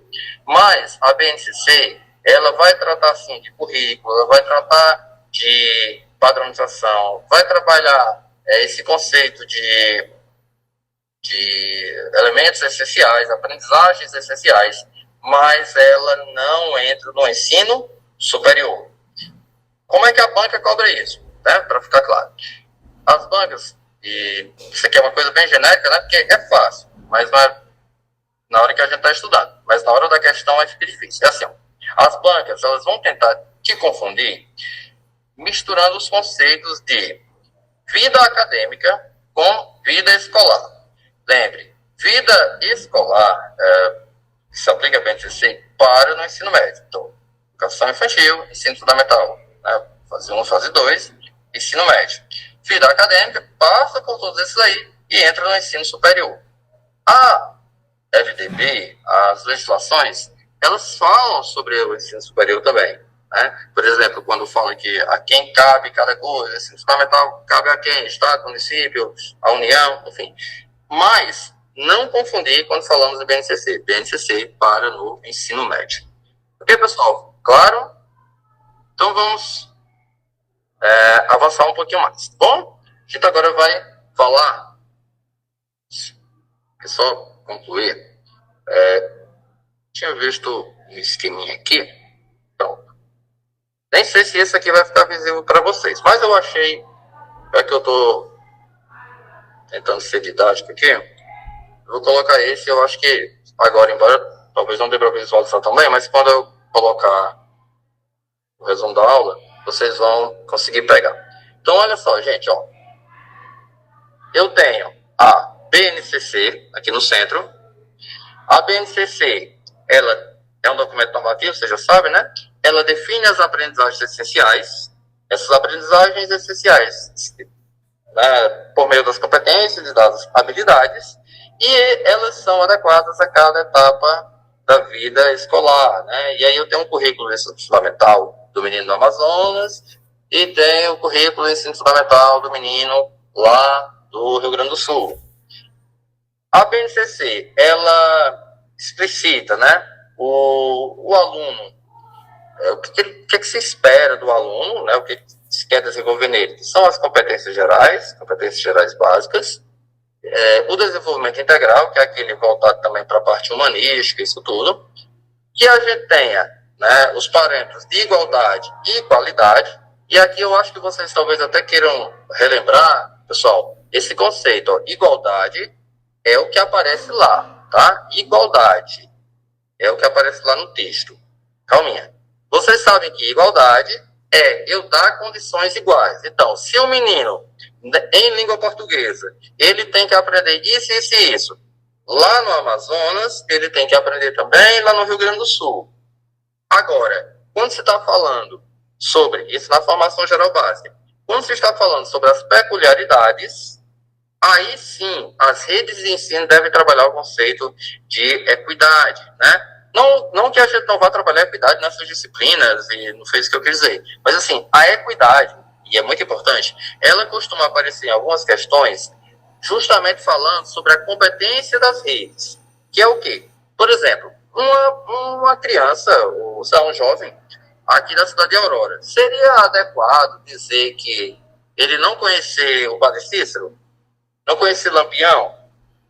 Mas a BNCC, ela vai tratar, sim, de currículo, ela vai tratar de padronização, vai trabalhar esse conceito de elementos essenciais, aprendizagens essenciais, mas ela não entra no ensino superior. Como é que a banca cobra isso? Né? Para ficar claro. As bancas, e isso aqui é uma coisa bem genérica, né? Porque é fácil, mas não é na hora que a gente está estudando. Mas na hora da questão fica difícil. É assim, ó, as bancas elas vão tentar te confundir misturando os conceitos de vida acadêmica com vida escolar. Lembre, vida escolar se aplica a BNCC para no ensino médio. Então, educação infantil, ensino fundamental, né? Fase 1, fase 2, ensino médio. Vida acadêmica passa por todos esses aí e entra no ensino superior. A LDB, as legislações, elas falam sobre o ensino superior também. Né? Por exemplo, quando falam que a quem cabe cada coisa, ensino fundamental cabe a quem? Estado, município, a União, enfim. Mas não confundir quando falamos de BNCC. BNCC para no ensino médio. Ok, pessoal? Claro? Então vamos avançar um pouquinho mais. Bom, a gente agora vai falar, só concluir, tinha visto um esqueminha aqui, pronto. Nem sei se esse aqui vai ficar visível para vocês, mas eu achei, já que eu estou tentando ser didático aqui, eu vou colocar esse, eu acho que agora, embora talvez não dê para visualizar também, mas quando eu colocar o resumo da aula, vocês vão conseguir pegar. Então, olha só, gente, ó. Eu tenho a BNCC aqui no centro. A BNCC, ela é um documento normativo, você já sabe, né? Ela define as aprendizagens essenciais. Essas aprendizagens essenciais, né, por meio das competências e das habilidades, e elas são adequadas a cada etapa da vida escolar, né? E aí eu tenho um currículo de ensino fundamental do menino do Amazonas e tenho o currículo de ensino fundamental do menino lá do Rio Grande do Sul. A BNCC, ela explicita, né, o aluno, o que se espera do aluno, né, o que se quer desenvolver nele, que são as competências gerais básicas, o desenvolvimento integral, que é aquele voltado também para a parte humanística, isso tudo, que a gente tenha, né, os parâmetros de igualdade e qualidade, e aqui eu acho que vocês talvez até queiram relembrar, pessoal, esse conceito, ó, igualdade é o que aparece lá, tá? Igualdade é o que aparece lá no texto. Calminha. Vocês sabem que igualdade é eu dar condições iguais. Então, se o menino, em língua portuguesa, ele tem que aprender isso, isso e isso, lá no Amazonas, ele tem que aprender também lá no Rio Grande do Sul. Agora, quando se está falando sobre isso na formação geral básica, quando se está falando sobre as peculiaridades, aí sim, as redes de ensino devem trabalhar o conceito de equidade, né? Não que a gente não vá trabalhar equidade nessas disciplinas, e não foi isso que eu quis dizer, mas assim, a equidade, e é muito importante, ela costuma aparecer em algumas questões justamente falando sobre a competência das redes, que é o quê? Por exemplo, uma criança, ou seja, um jovem, aqui da cidade de Aurora, seria adequado dizer que ele não conhecer o Padre Cícero? Não conheci Lampião?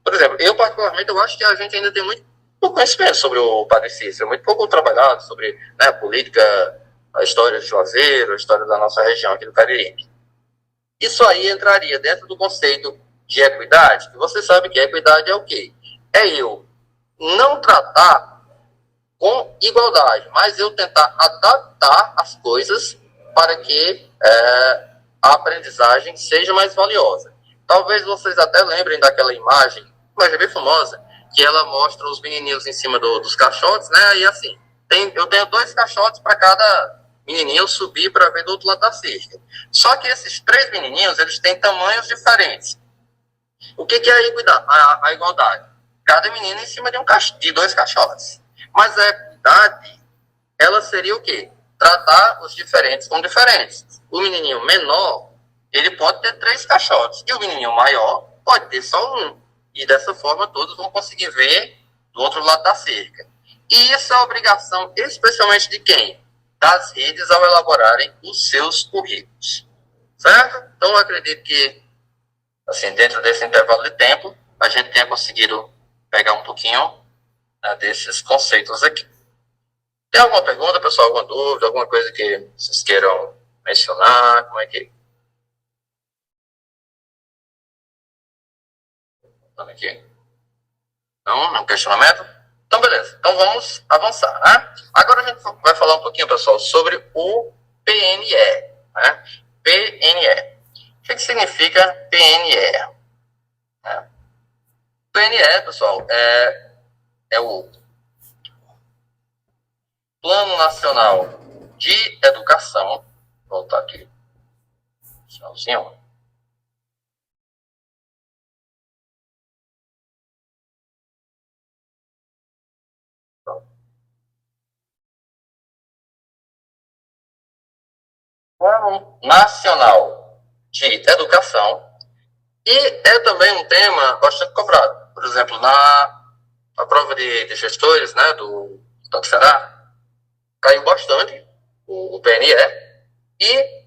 Por exemplo, eu particularmente eu acho que a gente ainda tem muito pouco conhecimento sobre o Padre Cícero, muito pouco trabalhado sobre, né, a política, a história de Juazeiro, a história da nossa região aqui do Cariri. Isso aí entraria dentro do conceito de equidade, que você sabe que equidade é o quê? É eu não tratar com igualdade, mas eu tentar adaptar as coisas para que a aprendizagem seja mais valiosa. Talvez vocês até lembrem daquela imagem bem famosa, que ela mostra os menininhos em cima dos caixotes, né? E assim, eu tenho 2 caixotes para cada menininho subir para ver do outro lado da cerca. Só que esses 3 menininhos, eles têm tamanhos diferentes. O que é a igualdade? A igualdade? Cada menino em cima de 2 caixotes. Mas a equidade, ela seria o quê? Tratar os diferentes como diferentes. O menininho menor, ele pode ter 3 caixotes. E o menininho maior pode ter só um. E dessa forma todos vão conseguir ver do outro lado da cerca. E isso é a obrigação especialmente de quem? Das redes ao elaborarem os seus currículos. Certo? Então eu acredito que, assim, dentro desse intervalo de tempo, a gente tenha conseguido pegar um pouquinho, né, desses conceitos aqui. Tem alguma pergunta, pessoal? Alguma dúvida? Alguma coisa que vocês queiram mencionar? Como é que... Aqui. Não questionamento? Então, beleza. Então, vamos avançar, né? Agora a gente vai falar um pouquinho, pessoal, sobre o PNE, né? PNE. O que significa PNE? PNE, pessoal, é o Plano Nacional de Educação. Vou voltar aqui. Finalzinho. Plano Nacional de Educação, e é também um tema bastante cobrado. Por exemplo, na prova de gestores, né, do Ceará, caiu bastante o PNE, e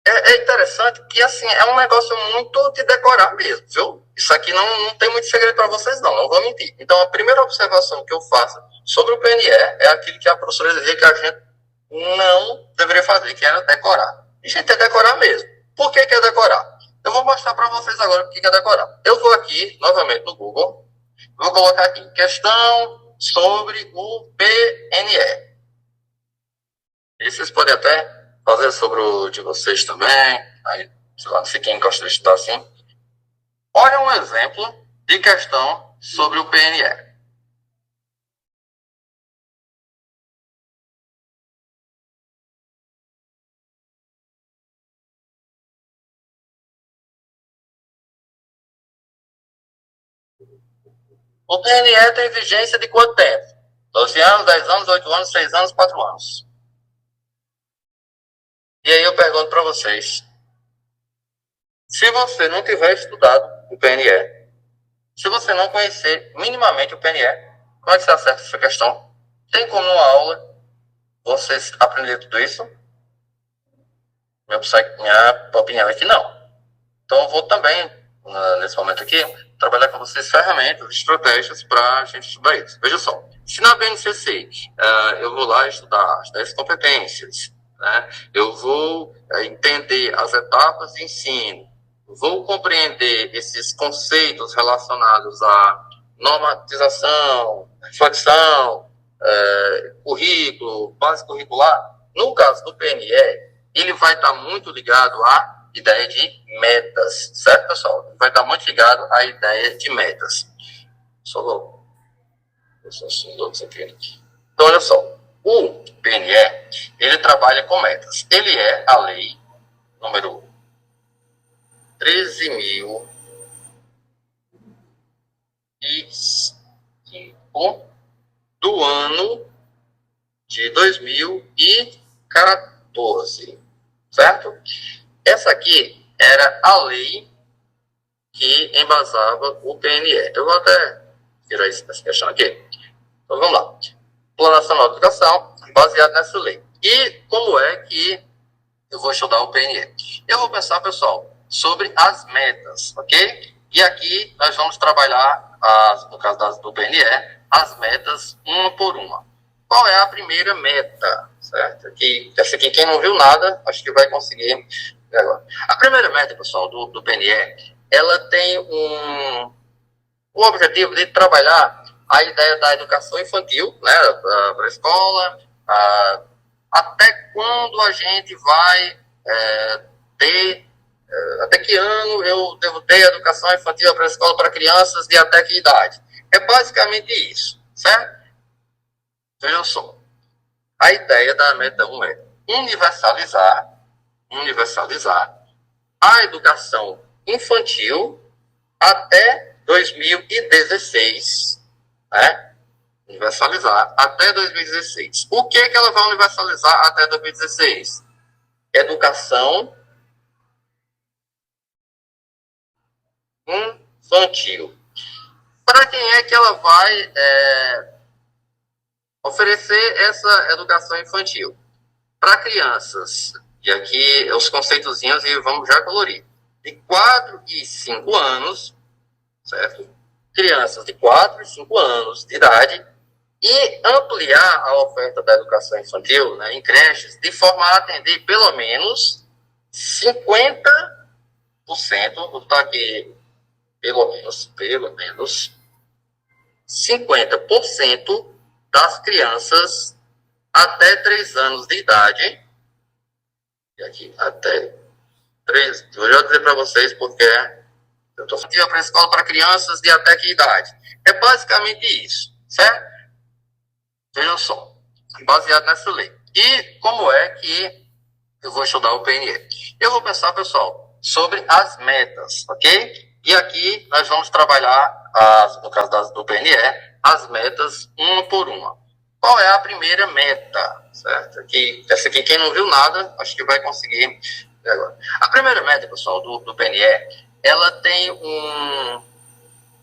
é interessante que, assim, é um negócio muito de decorar mesmo, viu? Isso aqui não tem muito segredo para vocês, não vou mentir. Então, a primeira observação que eu faço sobre o PNE é aquilo que a professora dizia que a gente não deveria fazer, que era decorar. A gente é decorar mesmo. Por que é decorar? Eu vou mostrar para vocês agora o que é decorar. Eu vou aqui, novamente, no Google, vou colocar aqui, questão sobre o PNE. E vocês podem até fazer sobre o de vocês também. Aí, sei lá, não sei quem gosta de estudar assim. Olha um exemplo de questão sobre o PNE. O PNE tem vigência de quanto tempo? 12 anos, 10 anos, 8 anos, 6 anos, 4 anos. E aí eu pergunto para vocês, se você não tiver estudado o PNE, se você não conhecer minimamente o PNE, como é que você acerta essa questão? Tem como numa aula você aprender tudo isso? Minha opinião é que não. Então eu vou também, nesse momento aqui, trabalhar com vocês ferramentas, estratégias para a gente estudar isso. Veja só, se na BNCC eu vou lá estudar as 10 competências, né? Eu vou entender as etapas de ensino, vou compreender esses conceitos relacionados à normatização, reflexão, currículo, base curricular. No caso do PNE, ele vai estar muito ligado à ideia de metas, certo, pessoal? Vai estar muito ligado à ideia de metas. Sou louco. Eu sou louco aqui. Então, olha só. O PNE, ele trabalha com metas. Ele é a lei número 13.005 do ano de 2014, certo? Essa aqui era a lei que embasava o PNE. Eu vou até tirar essa questão aqui. Então vamos lá. Plano Nacional de Educação, baseado nessa lei. E como é que eu vou estudar o PNE? Eu vou pensar, pessoal, sobre as metas, ok? E aqui nós vamos trabalhar, no caso do PNE, as metas uma por uma. Qual é a primeira meta? Certo? Essa aqui, quem não viu nada, acho que vai conseguir agora. A primeira meta, pessoal, do PNE, ela tem um objetivo de trabalhar a ideia da educação infantil, né, para a escola, até quando a gente vai ter, até que ano eu devo ter educação infantil para a escola para crianças de até que idade. É basicamente isso, certo? Vejam só. A ideia da meta 1 é universalizar a educação infantil até 2016, né? Universalizar até 2016. O que ela vai universalizar até 2016? Educação infantil. Para quem é que ela vai oferecer essa educação infantil? Para crianças, e aqui os conceitozinhos e vamos já colorir, de 4 e 5 anos, certo? Crianças de 4 e 5 anos de idade, e ampliar a oferta da educação infantil, né, em creches, de forma a atender pelo menos 50%, vou botar aqui pelo menos 50% das crianças até 3 anos de idade, e aqui até 3, eu já dizer para vocês porque eu estou falando para a escola para crianças de até que idade. É basicamente isso, certo? Vejam só, baseado nessa lei. E como é que eu vou estudar o PNE? Eu vou pensar, pessoal, sobre as metas, ok? E aqui nós vamos trabalhar, no caso do PNE, as metas uma por uma. Qual é a primeira meta? Certo? Essa aqui, quem não viu nada, acho que vai conseguir agora. A primeira meta, pessoal, do PNE, ela tem um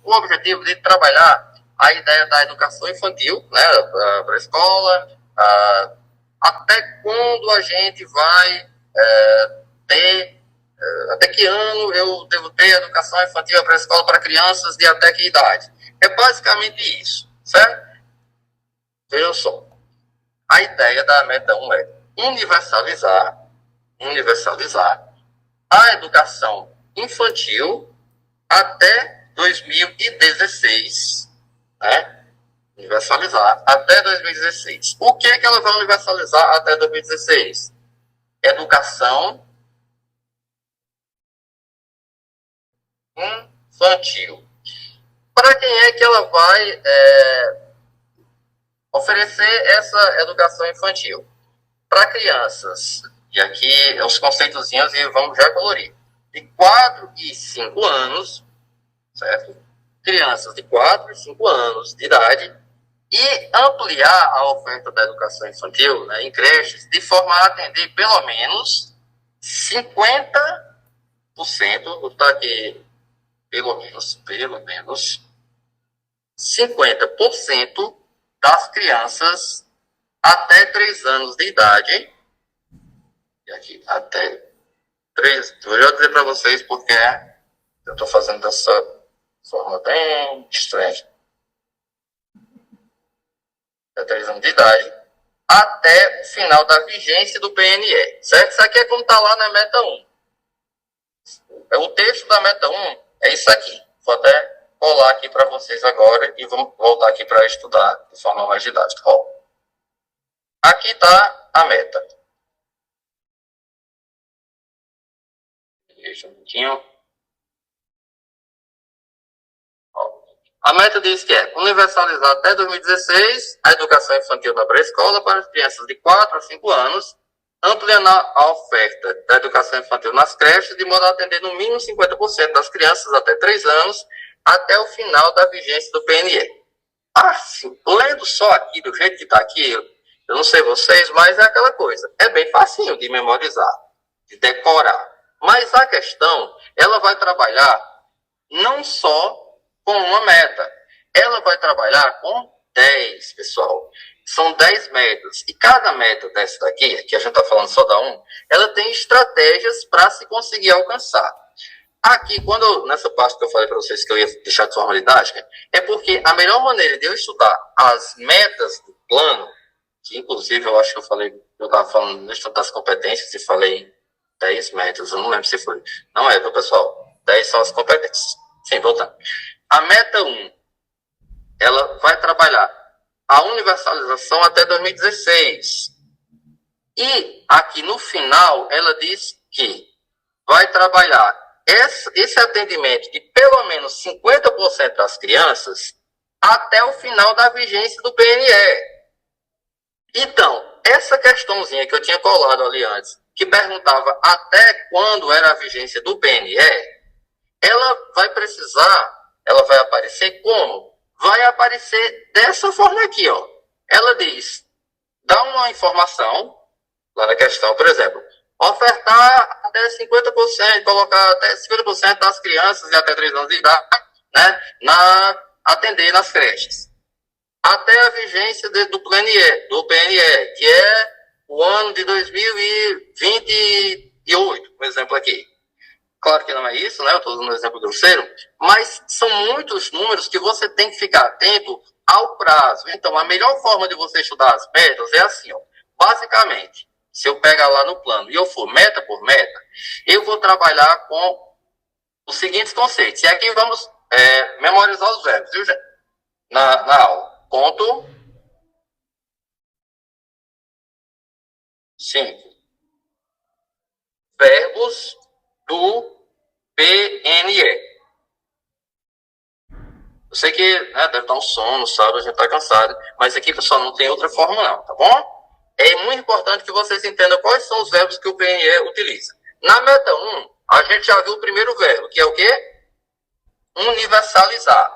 objetivo de trabalhar a ideia da educação infantil, né, para a escola, até quando a gente vai ter, até que ano eu devo ter educação infantil para a escola para crianças de até que idade. É basicamente isso, certo? Vejam só. A ideia da meta 1 é universalizar a educação infantil até 2016, né? Universalizar até 2016. O que ela vai universalizar até 2016? Educação infantil. Para quem é que ela vai oferecer essa educação infantil? Para crianças, e aqui os conceitozinhos e vamos já colorir, de 4 e 5 anos, certo? crianças de 4 e 5 anos de idade e ampliar a oferta da educação infantil, né, em creches, de forma a atender pelo menos 50%, vou botar aqui, pelo menos 50% das crianças até 3 anos de idade, e aqui até 3, vou já dizer para vocês porque eu estou fazendo dessa forma bem estranha, até 3 anos de idade, até o final da vigência do PNE, certo? Isso aqui é como está lá na meta 1. O texto da meta 1 é isso aqui. Vou até colar aqui para vocês agora e vamos voltar aqui para estudar de forma mais didática. Ó, aqui está a meta. Deixa um pouquinho. A meta diz que é universalizar até 2016 a educação infantil da pré-escola para as crianças de 4 a 5 anos, ampliando a oferta da educação infantil nas creches, de modo a atender no mínimo 50% das crianças até 3 anos, até o final da vigência do PNE. Assim, lendo só aqui, do jeito que está aqui, eu não sei vocês, mas é aquela coisa, é bem facinho de memorizar, de decorar. Mas a questão, ela vai trabalhar não só com uma meta, ela vai trabalhar com 10, pessoal. São 10 metas. E cada meta dessa daqui, que a gente está falando só da 1, ela tem estratégias para se conseguir alcançar. Aqui, nessa parte que eu falei para vocês que eu ia deixar de forma didática, é porque a melhor maneira de eu estudar as metas do plano, que inclusive eu acho que eu estava falando no estudo das competências e falei 10 metas, eu não lembro se foi. Não é, viu, pessoal? 10 são as competências. Sim, voltando. A meta 1, ela vai trabalhar a universalização até 2016. E aqui no final, ela diz que vai trabalhar esse atendimento de pelo menos 50% das crianças até o final da vigência do PNE. Então, essa questãozinha que eu tinha colado ali antes, que perguntava até quando era a vigência do PNE, ela vai aparecer como? Vai aparecer dessa forma aqui, ó. Ela diz, dá uma informação, lá na questão, por exemplo, ofertar até 50%, colocar até 50% das crianças de até 3 anos de idade, né, atender nas creches. Até a vigência do PNE, que é o ano de 2028, por exemplo aqui. Claro que não é isso, né? Eu estou usando um exemplo grosseiro, mas são muitos números que você tem que ficar atento ao prazo. Então, a melhor forma de você estudar as metas é assim, ó. Basicamente, se eu pegar lá no plano e eu for meta por meta, eu vou trabalhar com os seguintes conceitos. E aqui vamos memorizar os verbos, viu, gente? Na aula. Ponto 5. Verbos do PNE. Eu sei que deve dar um sono, sabe? A gente tá cansado. Mas aqui, pessoal, não tem outra forma não, tá bom? É muito importante que vocês entendam quais são os verbos que o PNE utiliza. Na meta 1, a gente já viu o primeiro verbo, que é o quê? Universalizar.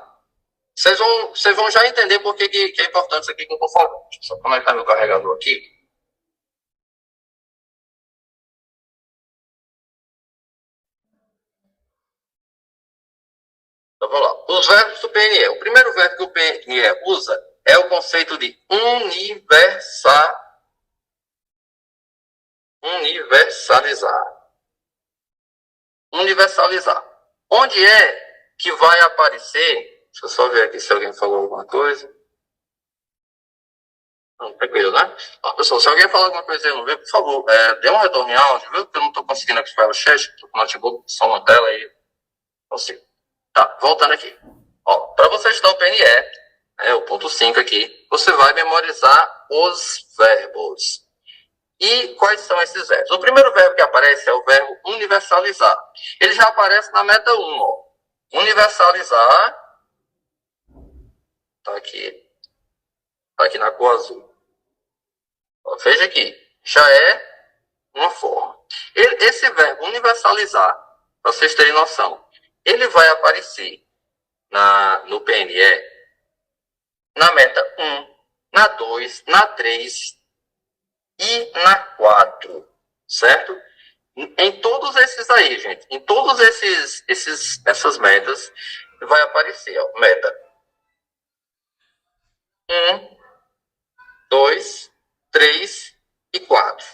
Vocês vão já entender por que é importante isso aqui que eu estou falando. Deixa eu só conectar meu carregador aqui. Então vamos lá. Os verbos do PNE. O primeiro verbo que o PNE usa é o conceito de universalizar. Universalizar. Onde é que vai aparecer? Deixa eu só ver aqui se alguém falou alguma coisa. Não, tranquilo, né? Ó, pessoal, se alguém falar alguma coisa aí no vídeo, por favor, dê um retorno em áudio, viu? Porque eu não estou conseguindo aqui o chat, estou com o notebook, só uma tela aí. Consigo. Tá, voltando aqui. Para você estudar o PNE, o ponto 5 aqui, você vai memorizar os verbos. E quais são esses verbos? O primeiro verbo que aparece é o verbo universalizar. Ele já aparece na meta 1, ó. Universalizar. Tá aqui na cor azul. Ó, veja aqui. Já é uma forma. Esse verbo universalizar, para vocês terem noção, ele vai aparecer no PNE, na meta 1, na 2, na 3 e na 4, certo? Em todos esses aí, gente, em todos essas metas, vai aparecer, ó, meta 1, 2, 3 e 4.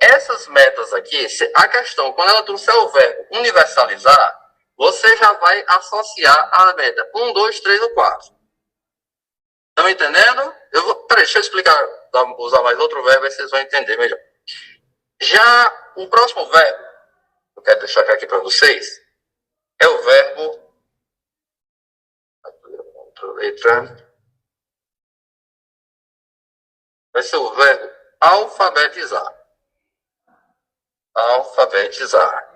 Essas metas aqui, a questão, quando ela trouxer o verbo universalizar, você já vai associar a meta 1, 2, 3 ou 4. Estão entendendo? Peraí, deixa eu explicar, usar mais outro verbo, aí vocês vão entender melhor. Já o próximo verbo, eu quero deixar aqui para vocês, é o verbo. Outra letra. Vai ser o verbo alfabetizar. Alfabetizar.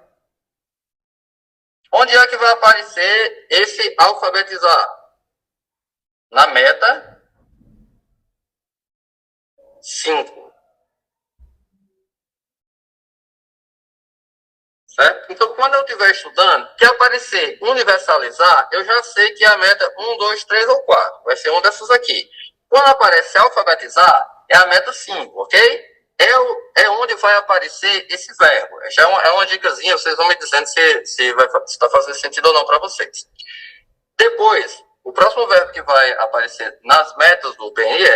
Onde é que vai aparecer esse alfabetizar? Na meta 5. Certo? Então, quando eu estiver estudando, que aparecer universalizar, eu já sei que é a meta 1, 2, 3 ou 4. Vai ser uma dessas aqui. Quando aparece alfabetizar, é a meta 5, ok? É onde vai aparecer esse verbo. Já é uma dicasinha, vocês vão me dizendo se está fazendo sentido ou não para vocês. Depois, o próximo verbo que vai aparecer nas metas do PNE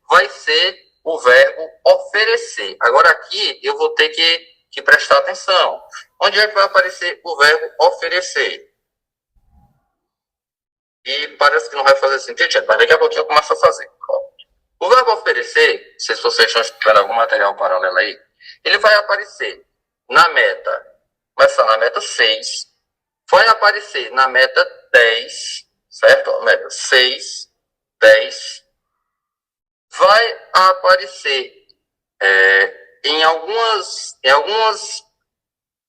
vai ser o verbo oferecer. Agora aqui eu vou ter que prestar atenção. Onde é que vai aparecer o verbo oferecer? E parece que não vai fazer sentido, gente, mas daqui a pouquinho eu começo a fazer. O verbo oferecer, se vocês estão estudando algum material paralelo aí, ele vai aparecer na meta, começar na meta 6, vai aparecer na meta 10, certo? Meta 6, 10, vai aparecer em algumas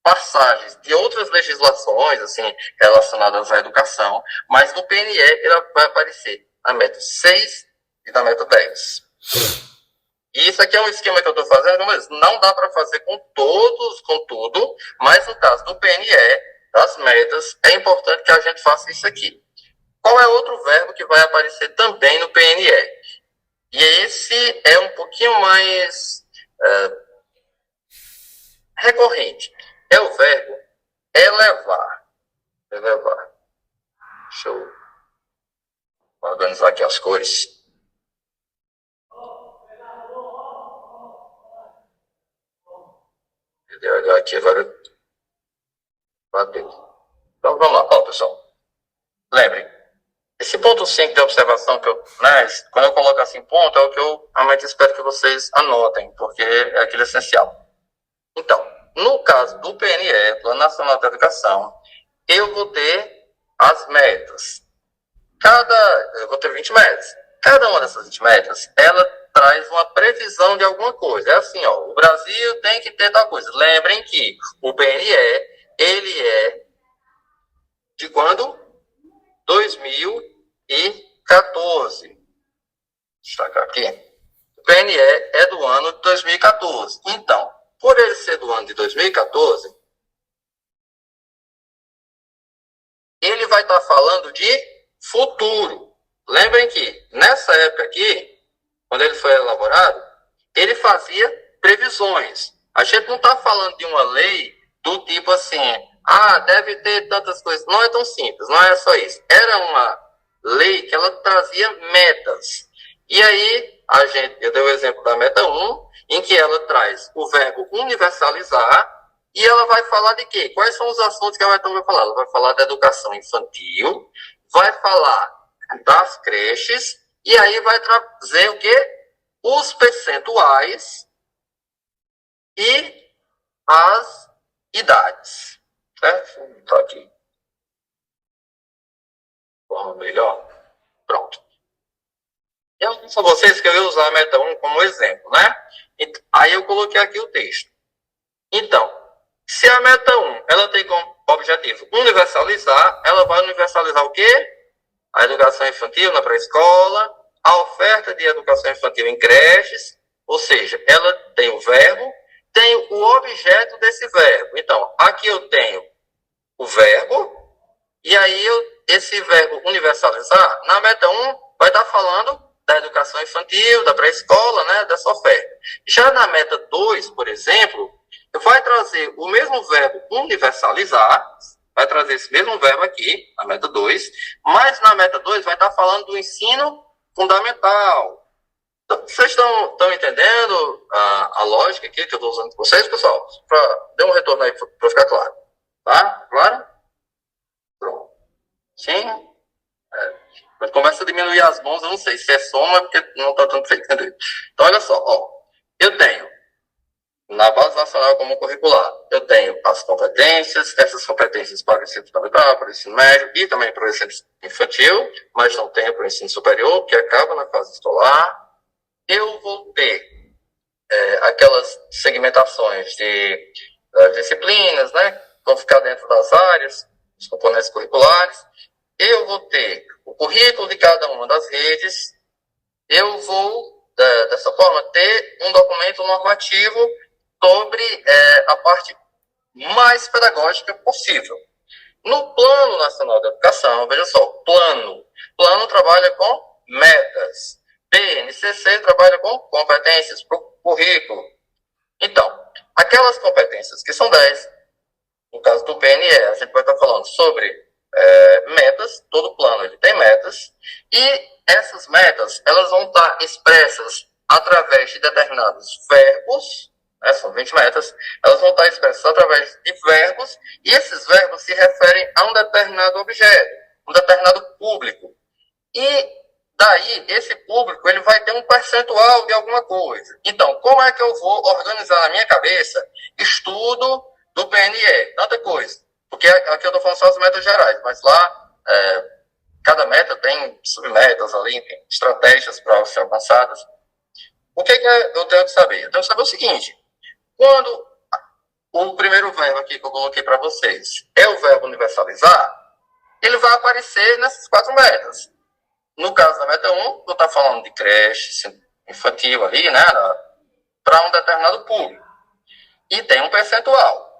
passagens de outras legislações, assim, relacionadas à educação, mas no PNE ele vai aparecer na meta 6 e na meta 10. E isso aqui é um esquema que eu estou fazendo, mas não dá para fazer com tudo, mas no caso do PNE, das metas, é importante que a gente faça isso aqui. Qual é outro verbo que vai aparecer também no PNE? E esse é um pouquinho mais recorrente. É o verbo elevar. Elevar. Deixa eu organizar aqui as cores. Aqui agora. Então vamos lá. Ó, pessoal. Lembrem. Esse ponto 5 de observação, quando eu coloco assim ponto, é o que eu realmente espero que vocês anotem, porque é aquilo essencial. Então, no caso do PNE, Plano Nacional de Educação, eu vou ter as metas. Eu vou ter 20 metas. Cada uma dessas 20 metas, ela traz uma previsão de alguma coisa. É assim, ó, o Brasil tem que ter tal coisa. Lembrem que o PNE, ele é de quando? 2014. Destacar aqui. O PNE é do ano de 2014. Então, por ele ser do ano de 2014, ele vai estar falando de futuro. Lembrem que, nessa época aqui, quando ele foi elaborado, ele fazia previsões. A gente não está falando de uma lei do tipo assim, deve ter tantas coisas. Não é tão simples, não é só isso. Era uma lei que ela trazia metas. E aí, eu dei o exemplo da meta 1, em que ela traz o verbo universalizar, e ela vai falar de quê? Quais são os assuntos que ela vai falar? Ela vai falar da educação infantil, vai falar das creches, e aí vai trazer o quê? Os percentuais e as idades. Certo? Vou botar aqui. De forma melhor. Pronto. Eu disse a vocês que eu ia usar a meta 1 como exemplo, né? Aí eu coloquei aqui o texto. Então, se a meta 1 ela tem como objetivo universalizar, ela vai universalizar o quê? A educação infantil na pré-escola, a oferta de educação infantil em creches, ou seja, ela tem o verbo, tem o objeto desse verbo. Então, aqui eu tenho o verbo E aí, esse verbo universalizar, na meta 1, vai estar falando da educação infantil, da pré-escola, né, dessa oferta. Já na meta 2, por exemplo, vai trazer o mesmo verbo universalizar, vai trazer esse mesmo verbo aqui, na meta 2, mas na meta 2 vai estar falando do ensino fundamental. Então, vocês estão entendendo a lógica aqui que eu estou usando com vocês, pessoal? Dê um retorno aí para ficar claro. Tá? Claro? Pronto. Sim? Quando começa a diminuir as mãos, eu não sei se é soma, porque não está dando para entender. Então, olha só. Ó, eu tenho, na Base Nacional Comum Curricular, eu tenho as competências, essas competências para o ensino fundamental, para o ensino médio e também para o ensino infantil, mas não tenho para o ensino superior, que acaba na fase escolar. Eu vou ter aquelas segmentações de disciplinas, né, que vão ficar dentro das áreas, os componentes curriculares. Eu vou ter o currículo de cada uma das redes. Eu vou, dessa forma, ter um documento normativo sobre a parte mais pedagógica possível. No Plano Nacional de Educação, veja só, plano trabalha com metas. PNCC trabalha com competências para o currículo. Então, aquelas competências que são 10, no caso do PNE, a gente vai estar falando sobre metas, todo plano ele tem metas, e essas metas elas vão estar expressas através de determinados verbos, né, são 20 metas, elas vão estar expressas através de verbos, e esses verbos se referem a um determinado objeto, um determinado público. E daí, esse público ele vai ter um percentual de alguma coisa. Então, como é que eu vou organizar na minha cabeça estudo do PNE? Tanta coisa. Porque aqui eu estou falando só as metas gerais, mas lá cada meta tem submetas ali, tem estratégias para ser alcançadas. O que eu tenho que saber? Eu tenho que saber o seguinte: quando o primeiro verbo aqui que eu coloquei para vocês é o verbo universalizar, ele vai aparecer nessas 4 metas. No caso da meta 1, eu estou falando de creche infantil ali, né, para um determinado público. E tem um percentual.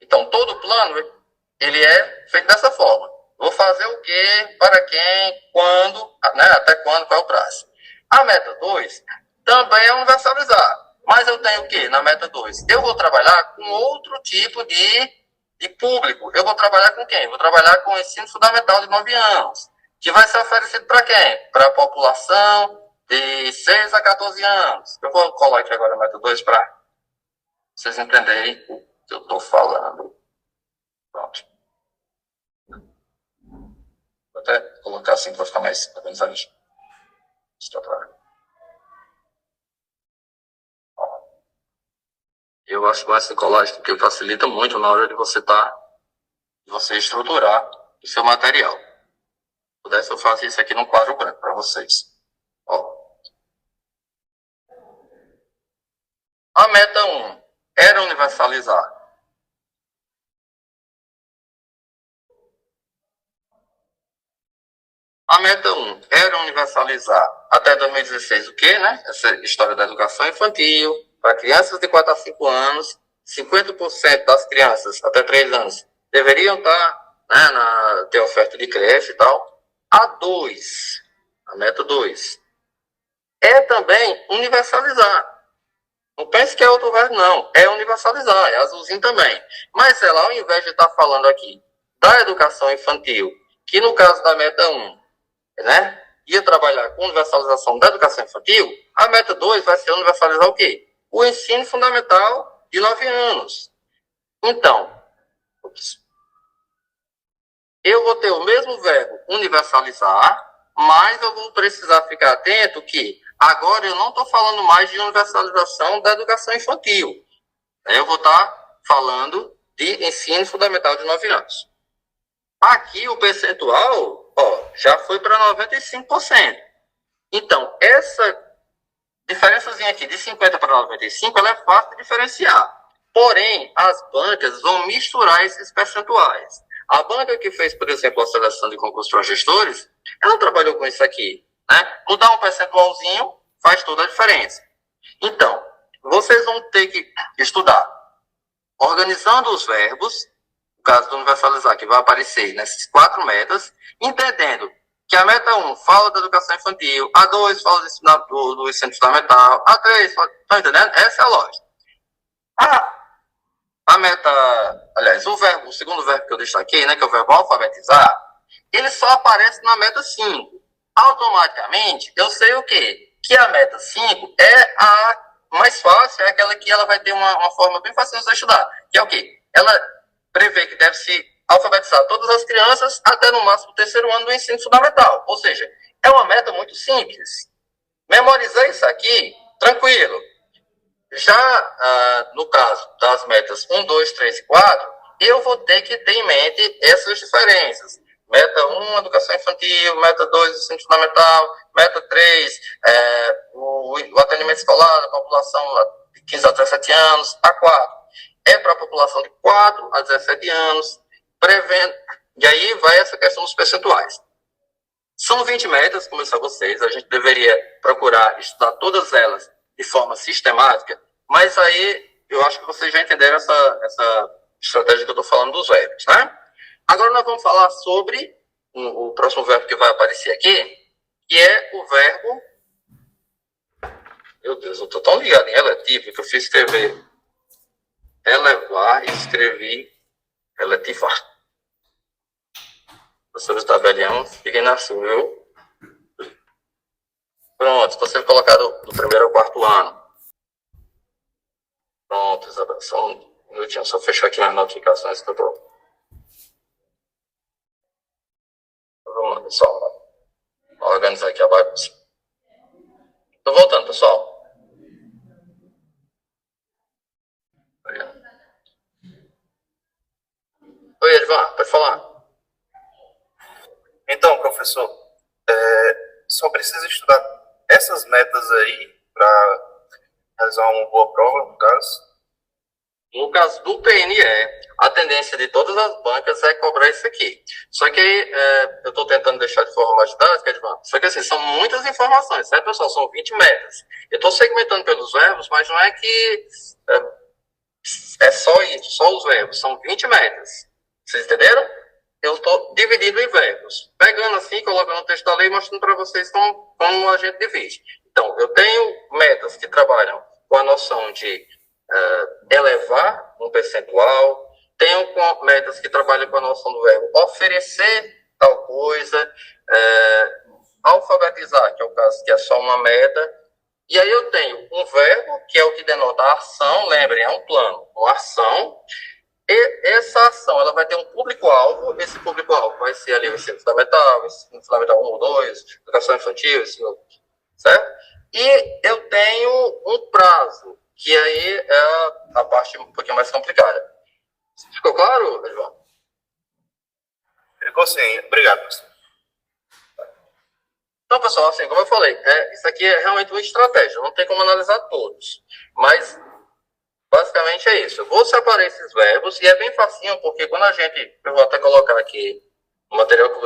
Então, todo plano, ele é feito dessa forma. Vou fazer o quê, para quem, quando, né, até quando, qual é o prazo. A meta 2 também é universalizar. Mas eu tenho o quê na meta 2? Eu vou trabalhar com outro tipo de público. Eu vou trabalhar com quem? Vou trabalhar com o ensino fundamental de 9 anos. Que vai ser oferecido para quem? Para a população de 6 a 14 anos. Eu vou colar aqui agora a meta 2 para vocês entenderem o que eu estou falando. Pronto. Vou até colocar assim para ficar mais organizado. Eu acho que essa colagem porque facilita muito na hora de você estruturar o seu material. Se pudesse, eu faço isso aqui num quadro branco para vocês. Ó. A meta 1 era universalizar. A meta 1 era universalizar até 2016 o quê, né? Essa história da educação infantil, para crianças de 4 a 5 anos, 50% das crianças até 3 anos deveriam estar, né, ter oferta de creche e tal. A meta 2, é também universalizar. Não pense que é outro verbo, não. É universalizar, é azulzinho também. Mas ela, ao invés de estar falando aqui da educação infantil, que no caso da meta 1, né, ia trabalhar com universalização da educação infantil, a meta 2 vai ser universalizar o quê? O ensino fundamental de 9 anos. Então, eu vou ter o mesmo verbo universalizar, mas eu vou precisar ficar atento que agora eu não estou falando mais de universalização da educação infantil. Eu vou estar falando de ensino fundamental de 9 anos. Aqui o percentual já foi para 95%. Então, essa diferençazinha aqui de 50 para 95, ela é fácil de diferenciar. Porém, as bancas vão misturar esses percentuais. A banca que fez, por exemplo, a seleção de concurso para gestores, ela trabalhou com isso aqui. Né? Mudar um percentualzinho faz toda a diferença. Então, vocês vão ter que estudar organizando os verbos, caso do universalizar, que vai aparecer nessas 4 metas, entendendo que a meta 1 fala da educação infantil, a 2 fala do ensino fundamental, a 3 fala... Estão entendendo? Essa é a lógica. A meta, aliás, o segundo verbo que eu destaquei, né, que é o verbo alfabetizar, ele só aparece na meta 5. Automaticamente, eu sei o quê? Que a meta 5 é a mais fácil, é aquela que ela vai ter uma forma bem fácil de você estudar. Que é o quê? Ela prevê que deve se alfabetizar todas as crianças até no máximo o 3º ano do ensino fundamental. Ou seja, é uma meta muito simples. Memorizar isso aqui, tranquilo. Já no caso das metas 1, 2, 3 e 4, eu vou ter que ter em mente essas diferenças. Meta 1, educação infantil, meta 2, ensino fundamental, meta 3, o atendimento escolar da população de 15 a 17 anos, a 4 é para a população de 4 a 17 anos, prevendo, e aí vai essa questão dos percentuais. São 20 metas, como eu disse a vocês, a gente deveria procurar estudar todas elas de forma sistemática, mas aí eu acho que vocês já entenderam essa estratégia que eu estou falando dos verbos, né? Agora nós vamos falar sobre o próximo verbo que vai aparecer aqui, que é o verbo... Meu Deus, eu estou tão ligado em relativo que eu fiz escrever elevar e escrevi relativar. Professores tabelião, fiquem na sua, viu? Pronto, estou sendo colocado do 1º ao 4º ano. Pronto, Isabel, só um minutinho, só fechar aqui as notificações que eu estou. Vamos lá, pessoal. Vou organizar aqui a bagunça. Estou voltando, pessoal. Oi, Edvan, pode falar. Então, professor, só precisa estudar essas metas aí para realizar uma boa prova, no caso? No caso do PNE, a tendência de todas as bancas é cobrar isso aqui. Só que eu estou tentando deixar de forma mais didática, Edvan. Só que assim, são muitas informações, certo, pessoal? São 20 metas. Eu estou segmentando pelos verbos, mas não é que é só isso, só os verbos. São 20 metas. Vocês entenderam? Eu estou dividindo em verbos. Pegando assim, colocando o texto da lei, mostrando para vocês como a gente divide. Então, eu tenho metas que trabalham com a noção de elevar um percentual, tenho metas que trabalham com a noção do verbo oferecer tal coisa, alfabetizar, que é o caso que é só uma meta, e aí eu tenho um verbo, que é o que denota a ação, lembrem, é um plano, uma ação, e essa ação ela vai ter um público-alvo, esse público-alvo vai ser ali o ensino fundamental 1 ou 2, educação infantil, ensino, certo? E eu tenho um prazo, que aí é a parte um pouquinho mais complicada. Ficou claro, Edvan? Ficou sim, obrigado, professor. Então, pessoal, assim, como eu falei, isso aqui é realmente uma estratégia, não tem como analisar todos, mas basicamente é isso. Eu vou separar esses verbos e é bem facinho, porque quando eu vou até colocar aqui o material que